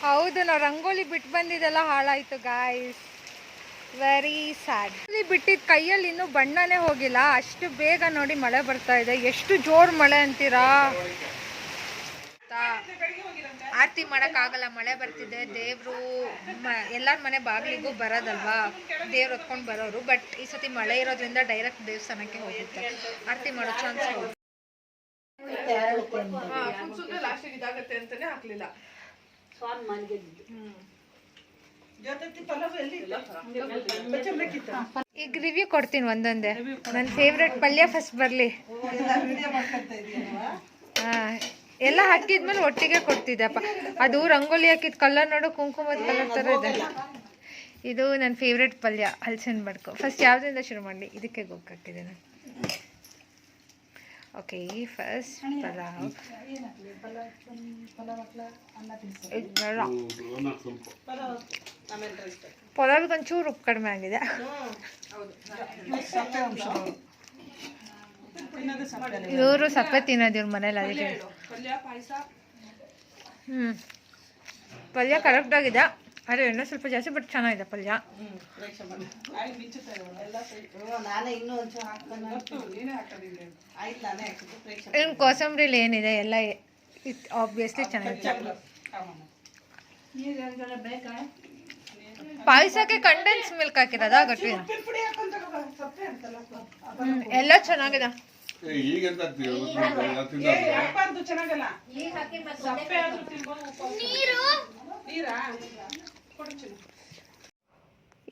ಹೌದು, ನಾವು ರಂಗೋಲಿ ಬಿಟ್ಟು ಬಂದಿದ್ದೆಲ್ಲ ಹಾಳಾಯ್ತು ಗಾಯ್ಸ್. Very sad. ಬಿಟ್ಟಿದ್ ಕೈಯಲ್ಲಿ ಇನ್ನೂ ಬಣ್ಣನೇ ಹೋಗಿಲ್ಲ. ಅಷ್ಟು ಬೇಗ ನೋಡಿ ಮಳೆ ಬರ್ತಾ ಇದೆ. ಎಷ್ಟು ಜೋರ್ ಮಳೆ ಅಂತೀರಾ? ಆರತಿ ಆಗಲ್ಲ, ಮಳೆ ಬರ್ತಿದೆ. ದೇವ್ರು ಎಲ್ಲಾರ ಮನೆ ಬಾಗಿಲಿಗೂ ಬರೋದಲ್ವಾ, ದೇವ್ರು ಹೊತ್ಕೊಂಡು ಬರೋರು. ಬಟ್ ಈ ಸತಿ ಮಳೆ ಇರೋದ್ರಿಂದ ಡೈರೆಕ್ಟ್ ದೇವಸ್ಥಾನಕ್ಕೆ ಹೋಗುತ್ತೆ. ಆರತಿ ಮಾಡೋ ಚಾನ್ಸ್ ಲಾಸ್ಟಿಗೆ ಇದಾಗತ್ತೆ ಅಂತಾನೆ ಹಾಕ್ಲಿಲ್ಲ. ಈಗ ರಿವ್ಯೂ ಕೊಡ್ತೀನಿ ಒಂದೊಂದೇ. ನನ್ನ ಫೇವ್ರೆಟ್ ಪಲ್ಯ ಫಸ್ಟ್ ಬರಲಿ. ಎಲ್ಲ ಹಾಕಿದ್ಮೇಲೆ ಒಟ್ಟಿಗೆ ಕೊಡ್ತಿದ್ದಪ್ಪ. ಅದು ರಂಗೋಲಿ ಹಾಕಿದ ಕಲರ್ ನೋಡು, ಕುಂಕುಮದ ಕಲರ್ ಥರ ಇದೆ. ಇದು ನನ್ನ ಫೇವ್ರೆಟ್ ಪಲ್ಯ ಹಲಸಿನ ಬಡ್ಕು. ಫಸ್ಟ್ ಯಾವುದರಿಂದ ಶುರು ಮಾಡಲಿ? ಇದಕ್ಕೆ ಗೊಗ್ಗು ಹಾಕಿದೆ ನಾನು. Okay, first pulao. ಪಲಾವಿಗೆ ಒಂಚೂರು ಉಪ್ಪು ಕಡಿಮೆ ಆಗಿದೆ. ಇವರು ಸಪ್ಪೆ ತಿನ್ನೋದು ಇವ್ರ ಮನೇಲಿ, ಅದಕ್ಕೆ. ಪಲ್ಯ ಕರೆಕ್ಟಾಗಿದೆ, ಆದರೆ ಎಣ್ಣೆ ಸ್ವಲ್ಪ ಜಾಸ್ತಿ, ಬಟ್ ಚೆನ್ನಾಗಿದೆ ಪಲ್ಯ. ಇನ್ನು ಕೋಸಂಬರಿಲಿ ಏನಿದೆ ಎಲ್ಲ ಆಬ್ವಿಯಸ್ಲಿ ಚೆನ್ನಾಗಿದೆ. ಪಾಯಸಕ್ಕೆ ಕಂಡೆನ್ಸ್ ಮಿಲ್ಕ್ ಹಾಕಿರೋದ ಗಟ್ಟಿ ಎಲ್ಲ ಚೆನ್ನಾಗಿದೆ.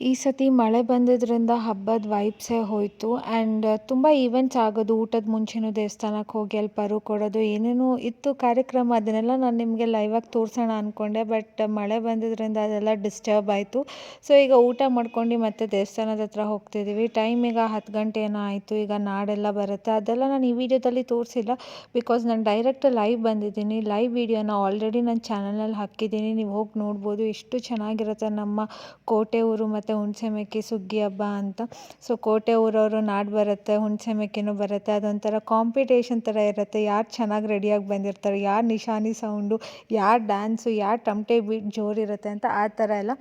ಈ ಸತಿ ಮಳೆ ಬಂದಿದ್ದರಿಂದ ಹಬ್ಬದ ವೈಬ್ಸೇ ಹೋಯಿತು. ಆ್ಯಂಡ್ ತುಂಬ ಈವೆಂಟ್ಸ್ ಆಗೋದು, ಊಟದ ಮುಂಚೆನೂ ದೇವಸ್ಥಾನಕ್ಕೆ ಹೋಗಿ ಅಲ್ಲಿ ಪರು ಕೊಡೋದು, ಏನೇನೋ ಇತ್ತು ಕಾರ್ಯಕ್ರಮ. ಅದನ್ನೆಲ್ಲ ನಾನು ನಿಮಗೆ ಲೈವಾಗಿ ತೋರಿಸೋಣ ಅಂದ್ಕೊಂಡೆ, ಬಟ್ ಮಳೆ ಬಂದಿದ್ದರಿಂದ ಅದೆಲ್ಲ ಡಿಸ್ಟರ್ಬ್ ಆಯಿತು. ಸೊ ಈಗ ಊಟ ಮಾಡ್ಕೊಂಡು ಮತ್ತೆ ದೇವಸ್ಥಾನದ ಹತ್ರ ಹೋಗ್ತಿದ್ದೀವಿ. ಟೈಮ್ ಈಗ 10 ಗಂಟೆ ಏನೋ ಆಯಿತು. ಈಗ ನಾಡೆಲ್ಲ ಬರುತ್ತೆ, ಅದೆಲ್ಲ ನಾನು ಈ ವಿಡಿಯೋದಲ್ಲಿ ತೋರಿಸಿಲ್ಲ, ಬಿಕಾಸ್ ನಾನು ಡೈರೆಕ್ಟ್ ಲೈವ್ ಬಂದಿದ್ದೀನಿ. ಲೈವ್ ವಿಡಿಯೋನ ಆಲ್ರೆಡಿ ನನ್ನ ಚಾನಲಲ್ಲಿ ಹಾಕಿದ್ದೀನಿ, ನೀವು ಹೋಗಿ ನೋಡ್ಬೋದು. ಎಷ್ಟು ಚೆನ್ನಾಗಿರುತ್ತೆ ನಮ್ಮ ಕೋಟೆ ಊರು ಮತ್ತು ಹುಣಸೆಮೆಕ್ಕಿ ಸುಗ್ಗಿ ಹಬ್ಬ ಅಂತ. ಸೊ ಕೋಟೆ ಊರವರು ನಾಡು ಬರುತ್ತೆ, ಹುಣಸೆಮೆಕ್ಕಿನೂ ಬರುತ್ತೆ. ಅದೊಂಥರ ಕಾಂಪಿಟೇಷನ್ ಥರ ಇರುತ್ತೆ, ಯಾರು ಚೆನ್ನಾಗಿ ರೆಡಿಯಾಗಿ ಬಂದಿರ್ತಾರೆ, ಯಾರು ನಿಶಾನಿ ಸೌಂಡು, ಯಾರು ಡ್ಯಾನ್ಸು, ಯಾರು ತಮಟೆ ಬೀಟ್ ಜೋರಿರುತ್ತೆ ಅಂತ, ಆ ಥರ ಎಲ್ಲ.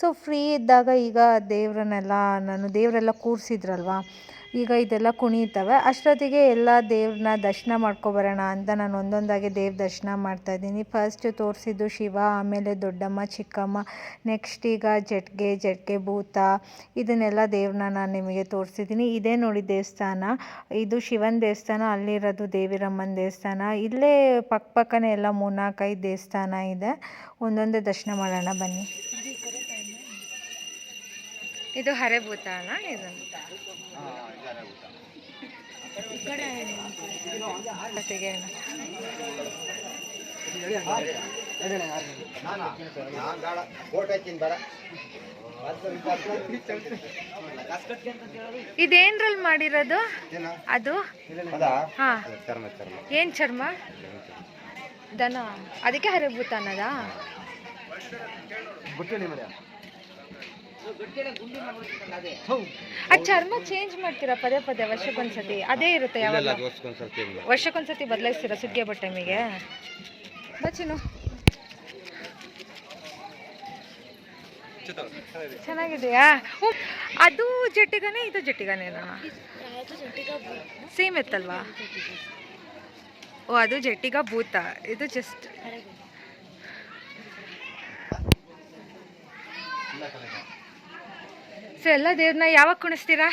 ಸೊ ಫ್ರೀ ಇದ್ದಾಗ ಈಗ ದೇವರೆಲ್ಲ ಕೂರಿಸಿದ್ರಲ್ವ, ಈಗ ಇದೆಲ್ಲ ಕುಣಿತವೆ. ಅಷ್ಟೊತ್ತಿಗೆ ಎಲ್ಲ ದೇವ್ರನ್ನ ದರ್ಶನ ಮಾಡ್ಕೊಬರೋಣ ಅಂತ ನಾನು ಒಂದೊಂದಾಗಿ ದೇವ್ರ ದರ್ಶನ ಮಾಡ್ತಾಯಿದ್ದೀನಿ. ಫಸ್ಟ್ ತೋರಿಸಿದ್ದು ಶಿವ, ಆಮೇಲೆ ದೊಡ್ಡಮ್ಮ, ಚಿಕ್ಕಮ್ಮ, ನೆಕ್ಸ್ಟ್ ಈಗ ಜಟ್ಗೆ ಭೂತ, ಇದನ್ನೆಲ್ಲ ದೇವ್ರನ್ನ ನಾನು ನಿಮಗೆ ತೋರಿಸಿದ್ದೀನಿ. ಇದೇ ನೋಡಿ ದೇವಸ್ಥಾನ, ಇದು ಶಿವನ ದೇವಸ್ಥಾನ, ಅಲ್ಲಿರೋದು ದೇವಿರಮ್ಮನ ದೇವಸ್ಥಾನ. ಇಲ್ಲೇ ಪಕ್ಕನೇ ಎಲ್ಲ 3-4-5 ದೇವಸ್ಥಾನ ಇದೆ. ಒಂದೊಂದೇ ದರ್ಶನ ಮಾಡೋಣ ಬನ್ನಿ. ಇದು ಹರೆಭೂತ ಅಲ್ಲ, ಇದು ಇದೇನ್ರಲ್ಲಿ ಮಾಡಿರೋದು? ಅದು ಹಾ, ಏನ್ ಚರ್ಮ? ದನ, ಅದಕ್ಕೆ ಹರೆಭೂತ ಅನ್ನೋದಾ? ಆ ಚರ್ಮ ಚೇಂಜ್ ಮಾಡ್ತೀರಾ ಪದೇ ಪದೇ ವರ್ಷಕ್ಕೊಂದ್ಸತಿ? ಅದೇ ಇರುತ್ತೆ ಯಾವಾಗ? ವರ್ಷಕ್ಕೊಂದ್ಸತಿ ಬದಲಾಯಿಸ್ತೀರಾ ಸುಗ್ಗಿ ಹಬ್ಬ ಟೈಮಿಗೆ? ಬಚ್ಚಿನು ಚೆನ್ನಾಗಿದೆಯಾ? ಅದು ಜಟ್ಟಿಗಾನೆ, ಇದು ಜಟ್ಟಿಗಾನೇನಾ? ಸೇಮ್ ಇತ್ತಲ್ವಾ? ಓ, ಅದು ಜಟ್ಟಿಗ ಭೂತ, ಇದು ಜಸ್ಟ್ ಸೊ ಎಲ್ಲ ದೇವ್ರನ್ನ ಯಾವಾಗ ಕುಣಿಸ್ತೀರಾ?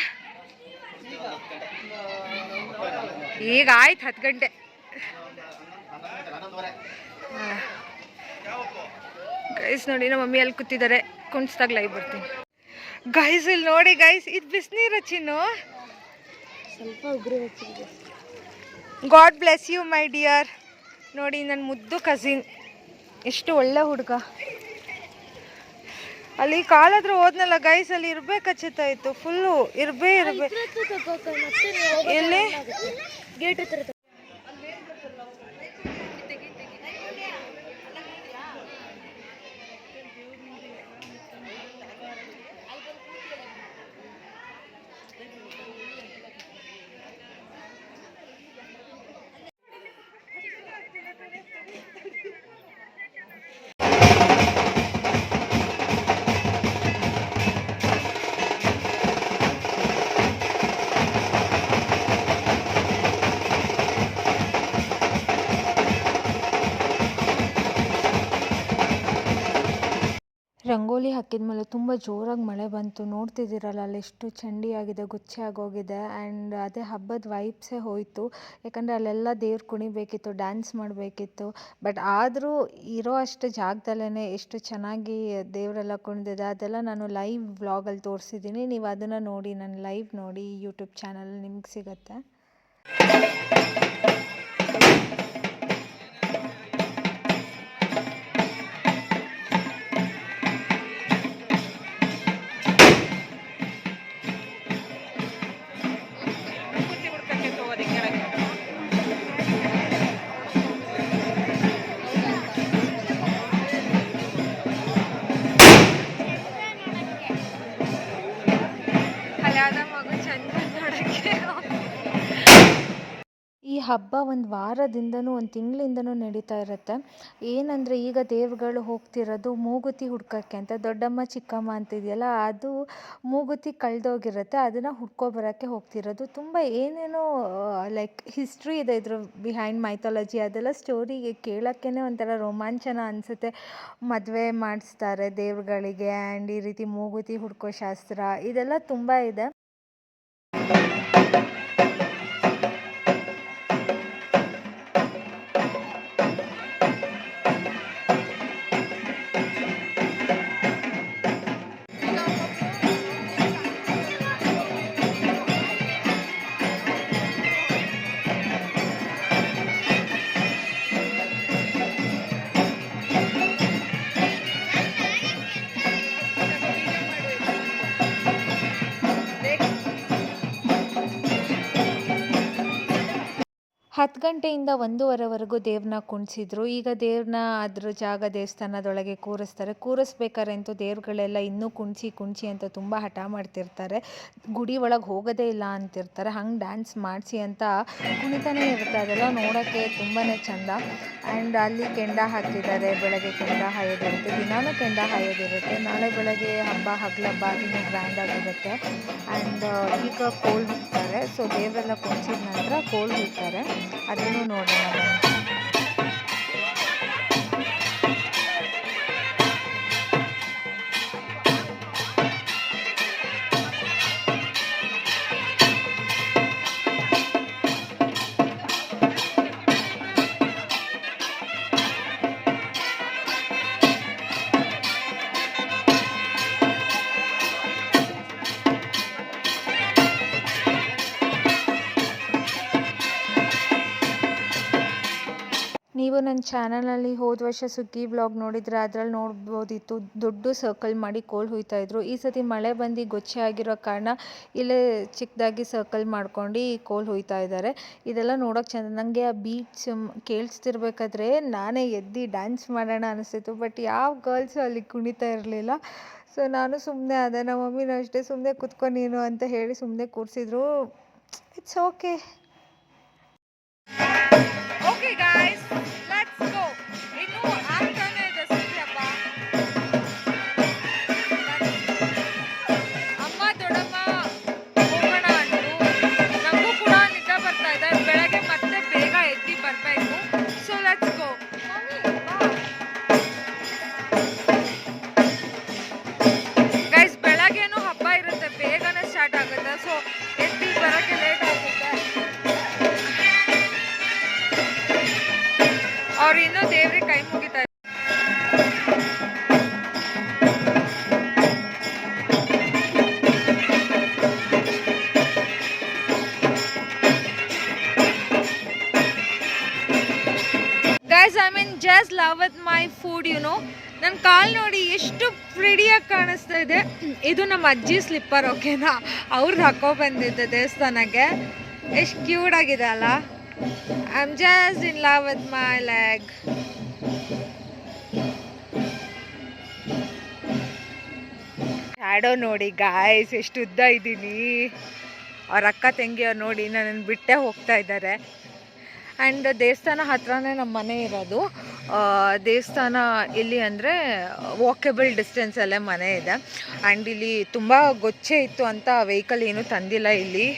ಈಗ ಆಯ್ತು 10 ಗಂಟೆ. ಗೈಸ್ ನೋಡಿ, ನಮ್ಮ ಮಮ್ಮಿ ಅಲ್ಲಿ ಕೂತಿದ್ದಾರೆ, ಕುಣಿಸ್ದಾಗ ಲೈವ್ ಬರ್ತೀನಿ. ಗೈಸ್ ಇಲ್ಲಿ ನೋಡಿ ಗೈಸ್, ಇದು ಬಿಸಿನೀರು ಚಿನ್ನು. ಸ್ವಲ್ಪ ಉಗುರು ಹಚ್ಚಿದೆ. God bless you my dear. ನೋಡಿ ನನ್ನ ಮುದ್ದು ಕಸಿನ್, ಎಷ್ಟು ಒಳ್ಳೆ ಹುಡುಗ. ಅಲ್ಲಿ ಕಾಲಾದ್ರೂ ಹೋದ್ನಲ್ಲ ಗೈಸ್, ಅಲ್ಲಿ ಇರ್ಬೇಕಚ್ಚಿತ್ತ ಇತ್ತು, ಫುಲ್ಲು ಇರ್ಬೇಕು. ಎಲ್ಲಿ ಗೇಟ್ ಹತ್ರ ರಂಗೋಲಿ ಹಾಕಿದ್ಮೇಲೆ ತುಂಬ ಜೋರಾಗಿ ಮಳೆ ಬಂತು. ನೋಡ್ತಿದ್ದೀರಲ್ಲ ಅಲ್ಲಿ ಎಷ್ಟು ಚಂಡಿಯಾಗಿದೆ, ಗುಚ್ಚೆ ಆಗೋಗಿದೆ. ಆ್ಯಂಡ್ ಅದೇ ಹಬ್ಬದ ವೈಬ್ಸೇ ಹೋಯಿತು. ಯಾಕಂದರೆ ಅಲ್ಲೆಲ್ಲ ದೇವ್ರು ಕುಣಿಬೇಕಿತ್ತು, ಡ್ಯಾನ್ಸ್ ಮಾಡಬೇಕಿತ್ತು. ಬಟ್ ಆದರೂ ಇರೋ ಅಷ್ಟು ಜಾಗದಲ್ಲೇ ಎಷ್ಟು ಚೆನ್ನಾಗಿ ದೇವರೆಲ್ಲ ಕುಣಿದಿದೆ ಅದೆಲ್ಲ ನಾನು ಲೈವ್ ವ್ಲಾಗಲ್ಲಿ ತೋರಿಸಿದ್ದೀನಿ. ನೀವು ಅದನ್ನು ನೋಡಿ, ನನ್ನ ಲೈವ್ ನೋಡಿ, ಯೂಟ್ಯೂಬ್ ಚಾನಲಲ್ಲಿ ನಿಮ್ಗೆ ಸಿಗುತ್ತೆ. ಈ ಹಬ್ಬ ಒಂದು ವಾರದಿಂದನೂ ಒಂದು ತಿಂಗಳಿಂದನೂ ನಡೀತಾ ಇರುತ್ತೆ. ಏನಂದರೆ ಈಗ ದೇವ್ರುಗಳು ಹೋಗ್ತಿರೋದು ಮೂಗುತಿ ಹುಡ್ಕೋಕ್ಕೆ ಅಂತ. ದೊಡ್ಡಮ್ಮ ಚಿಕ್ಕಮ್ಮ ಅಂತಿದೆಯಲ್ಲ, ಅದು ಮೂಗುತಿ ಕಳೆದೋಗಿರುತ್ತೆ, ಅದನ್ನು ಹುಡ್ಕೊಬರೋಕ್ಕೆ ಹೋಗ್ತಿರೋದು. ತುಂಬ ಏನೇನೋ ಲೈಕ್ ಹಿಸ್ಟ್ರಿ ಇದೆ ಇದ್ರ ಬಿಹೈಂಡ್ ಮೈಥಾಲಜಿ. ಅದೆಲ್ಲ ಸ್ಟೋರಿ ಕೇಳೋಕ್ಕೇ ಒಂಥರ ರೋಮಾಂಚನ ಅನಿಸುತ್ತೆ. ಮದುವೆ ಮಾಡಿಸ್ತಾರೆ ದೇವ್ರುಗಳಿಗೆ, ಆ್ಯಂಡ್ ಈ ರೀತಿ ಮೂಗುತಿ ಹುಡ್ಕೋ ಶಾಸ್ತ್ರ ಇದೆಲ್ಲ ತುಂಬ ಇದೆ. ಹತ್ತು ಗಂಟೆಯಿಂದ 1:30ವರೆಗೂ ದೇವ್ರನ್ನ ಕುಣಿಸಿದ್ರು. ಈಗ ದೇವ್ರನ್ನ ಅದ್ರ ದೇವಸ್ಥಾನದೊಳಗೆ ಕೂರಿಸ್ಬೇಕಾದ್ರೆ ಅಂತೂ ದೇವ್ರುಗಳೆಲ್ಲ ಇನ್ನೂ ಕುಣಿಸಿ ಅಂತ ತುಂಬ ಹಠ ಮಾಡ್ತಿರ್ತಾರೆ. ಗುಡಿ ಒಳಗೆ ಹೋಗೋದೇ ಇಲ್ಲ ಅಂತಿರ್ತಾರೆ. ಹಂಗೆ ಡ್ಯಾನ್ಸ್ ಮಾಡಿಸಿ ಅಂತ ಕುಣಿತಾನೇ ಇರ್ತಾರೆ. ಅದೆಲ್ಲ ನೋಡೋಕ್ಕೆ ತುಂಬಾ ಚೆಂದ. ಆ್ಯಂಡ್ ಅಲ್ಲಿ ಕೆಂಡ ಹಾಕಿದ್ದಾರೆ. ಬೆಳಗ್ಗೆ ಕೆಂಡ ಹಾಯೋದಿರುತ್ತೆ, ದಿನಾನೂ ಕೆಂಡ ಹಾಯೋದಿರುತ್ತೆ. ನಾಳೆ ಬೆಳಗ್ಗೆ ಹಗಲಬ್ಬ ಇನ್ನೂ ಗ್ರ್ಯಾಂಡಾಗಿರುತ್ತೆ. ಆ್ಯಂಡ್ ಈಗ ಕೋಲ್ ಹುಯ್ತಾರೆ. ಸೊ ದೇವರೆಲ್ಲ ಕುಣಿಸಿದ ನಂತರ ಕೋಲ್ ಹುಯ್ತಾರೆ, ಅದನ್ನು ನೋಡೋಣ ಬನ್ನಿ. ನೀವು ನನ್ನ ಚಾನಲಲ್ಲಿ ಹೋದ ವರ್ಷ ಸುಗ್ಗಿ ವ್ಲಾಗ್ ನೋಡಿದರೆ ಅದರಲ್ಲಿ ನೋಡ್ಬೋದಿತ್ತು. ದೊಡ್ಡ ಸರ್ಕಲ್ ಮಾಡಿ ಕೋಲ್ ಹುಯ್ತಾಯಿದ್ರು. ಈ ಸತಿ ಮಳೆ ಬಂದು ಗೊಚ್ಚೆ ಆಗಿರೋ ಕಾರಣ ಇಲ್ಲೇ ಚಿಕ್ಕದಾಗಿ ಸರ್ಕಲ್ ಮಾಡ್ಕೊಂಡು ಕೋಲ್ ಹುಯ್ತಾ ಇದ್ದಾರೆ. ಇದೆಲ್ಲ ನೋಡೋಕ್ಕೆ ಚೆಂದ. ನನಗೆ ಆ ಬೀಟ್ಸ್ ಕೇಳಿಸ್ತಿರ್ಬೇಕಾದ್ರೆ ನಾನೇ ಎದ್ದು ಡ್ಯಾನ್ಸ್ ಮಾಡೋಣ ಅನಿಸ್ತಿತ್ತು. ಬಟ್ ಯಾವ ಗರ್ಲ್ಸು ಅಲ್ಲಿ ಕುಣಿತಾ ಇರಲಿಲ್ಲ. ಸೊ ನಾನು ಸುಮ್ಮನೆ ಅದೇ, ನಮ್ಮ ಮಮ್ಮಿನೂ ಅಷ್ಟೇ, ಸುಮ್ಮನೆ ಕುತ್ಕೊ ನೀನು ಅಂತ ಹೇಳಿ ಸುಮ್ಮನೆ ಕೂರಿಸಿದ್ರು. It's okay. Okay guys, let's go. ಇನ್ನು ಆಗ್ತಾನೆ ಇದೆ ಸುಗ್ಗಿ ಹಬ್ಬ. ಅಮ್ಮ ದೊಡ್ಡಮ್ಮ ಹೋಗೋಣ ಅಂದರು. ನಮಗೂ ಕೂಡ ನಿದ್ದೆ ಬರ್ತಾ ಇದೆ. ಬೆಳಗ್ಗೆ ಮತ್ತೆ ಬೇಗ ಎದ್ದು ಬರಬೇಕು. So let's go. ಗೈಸ್, ಬೆಳಗ್ಗೆನೂ ಹಬ್ಬ ಇರುತ್ತೆ, ಬೇಗನೆ ಸ್ಟಾರ್ಟ್ ಆಗುತ್ತೆ. ಸೊ ಎದ್ದು ಬರೋಕ್ಕೆ ಲೇಟ್ ಆಗುತ್ತೆ. ಅವ್ರು ಇನ್ನೂ ದೇವ್ರಿಗೆ ಕೈ ಮುಗಿತಾರೆ. Guys, I mean just love with my food, ನನ್ನ ಕಾಲು ನೋಡಿ ಎಷ್ಟು ಪ್ರಿಡಿಯಾಗಿ ಕಾಣಿಸ್ತಾ ಇದೆ. ಇದು ನಮ್ಮ ಅಜ್ಜಿ ಸ್ಲಿಪ್ಪರ್, ಓಕೆನಾ? ಅವ್ರದ್ದು ಹಾಕೋ ಬಂದಿದ್ದೆ ದೇವಸ್ಥಾನಕ್ಕೆ. ಎಷ್ಟು ಕ್ಯೂಟ್ ಆಗಿದೆ ಅಲ್ಲ? I'm just in love with my leg. Shadow ನೋಡಿ ಗಾಯ್ಸ್, ಎಷ್ಟು ಉದ್ದ ಇದ್ದೀನಿ. ಅವ್ರ ಅಕ್ಕ ತಂಗಿಯವ್ರು ನೋಡಿ ನನ್ನನ್ನು ಬಿಟ್ಟೇ ಹೋಗ್ತಾ ಇದ್ದಾರೆ. ಆ್ಯಂಡ್ ದೇವಸ್ಥಾನ ಹತ್ರನೇ ನಮ್ಮ ಮನೆ ಇರೋದು. ದೇವಸ್ಥಾನ ಇಲ್ಲಿ ಅಂದರೆ ವಾಕೇಬಲ್ ಡಿಸ್ಟೆನ್ಸಲ್ಲೇ ಮನೆ ಇದೆ. ಆ್ಯಂಡ್ ಇಲ್ಲಿ ತುಂಬ ಗೊಚ್ಚೆ ಇತ್ತು ಅಂತ ವೆಹಿಕಲ್ ಏನೂ ತಂದಿಲ್ಲ ಇಲ್ಲಿ.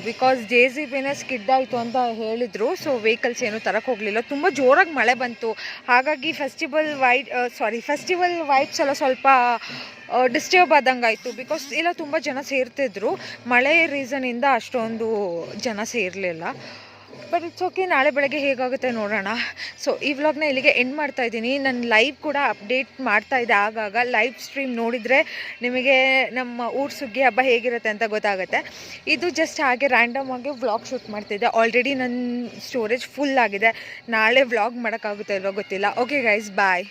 ಬಿಕಾಸ್ JCBನೇ ಸ್ಕಿಡ್ ಆಯಿತು ಅಂತ ಹೇಳಿದರು. ಸೊ ವೆಹಿಕಲ್ಸ್ ಏನೂ ತರಕ್ಕೆ ಹೋಗಲಿಲ್ಲ. ತುಂಬ ಜೋರಾಗಿ ಮಳೆ ಬಂತು, ಹಾಗಾಗಿ ಫೆಸ್ಟಿವಲ್ ವೈಬ್ಸ್ ಎಲ್ಲ ಸ್ವಲ್ಪ ಡಿಸ್ಟರ್ಬ್ ಆದಂಗೆ ಆಯಿತು. ಬಿಕಾಸ್ ಇಲ್ಲ ತುಂಬ ಜನ ಸೇರ್ತಿದ್ರು, ಮಳೆ ರೀಸನಿಂದ ಅಷ್ಟೊಂದು ಜನ ಸೇರಲಿಲ್ಲ. ಬಟ್ ಇಟ್ಸ್ ಓಕೆ, ನಾಳೆ ಬೆಳಗ್ಗೆ ಹೇಗಾಗುತ್ತೆ ನೋಡೋಣ. ಸೊ ಈ ವ್ಲಾಗ್ನ ಇಲ್ಲಿಗೆ ಎಂಡ್ ಮಾಡ್ತಾ ಇದ್ದೀನಿ. ನನ್ನ ಲೈವ್ ಕೂಡ ಅಪ್ಡೇಟ್ ಮಾಡ್ತಾ ಇದೆ ಆಗಾಗ. ಲೈವ್ ಸ್ಟ್ರೀಮ್ ನೋಡಿದರೆ ನಿಮಗೆ ನಮ್ಮ ಊರು ಸುಗ್ಗಿ ಹಬ್ಬ ಹೇಗಿರುತ್ತೆ ಅಂತ ಗೊತ್ತಾಗುತ್ತೆ. ಇದು ಜಸ್ಟ್ ಹಾಗೆ ರ್ಯಾಂಡಮ್ ಆಗಿ ವ್ಲಾಗ್ ಶೂಟ್ ಮಾಡ್ತಿದ್ದೆ. ಆಲ್ರೆಡಿ ನನ್ನ ಸ್ಟೋರೇಜ್ ಫುಲ್ ಆಗಿದೆ. ನಾಳೆ ವ್ಲಾಗ್ ಮಾಡೋಕ್ಕಾಗುತ್ತೋ ಇಲ್ವೋ ಗೊತ್ತಿಲ್ಲ. ಓಕೆ ಗೈಸ್, ಬಾಯ್.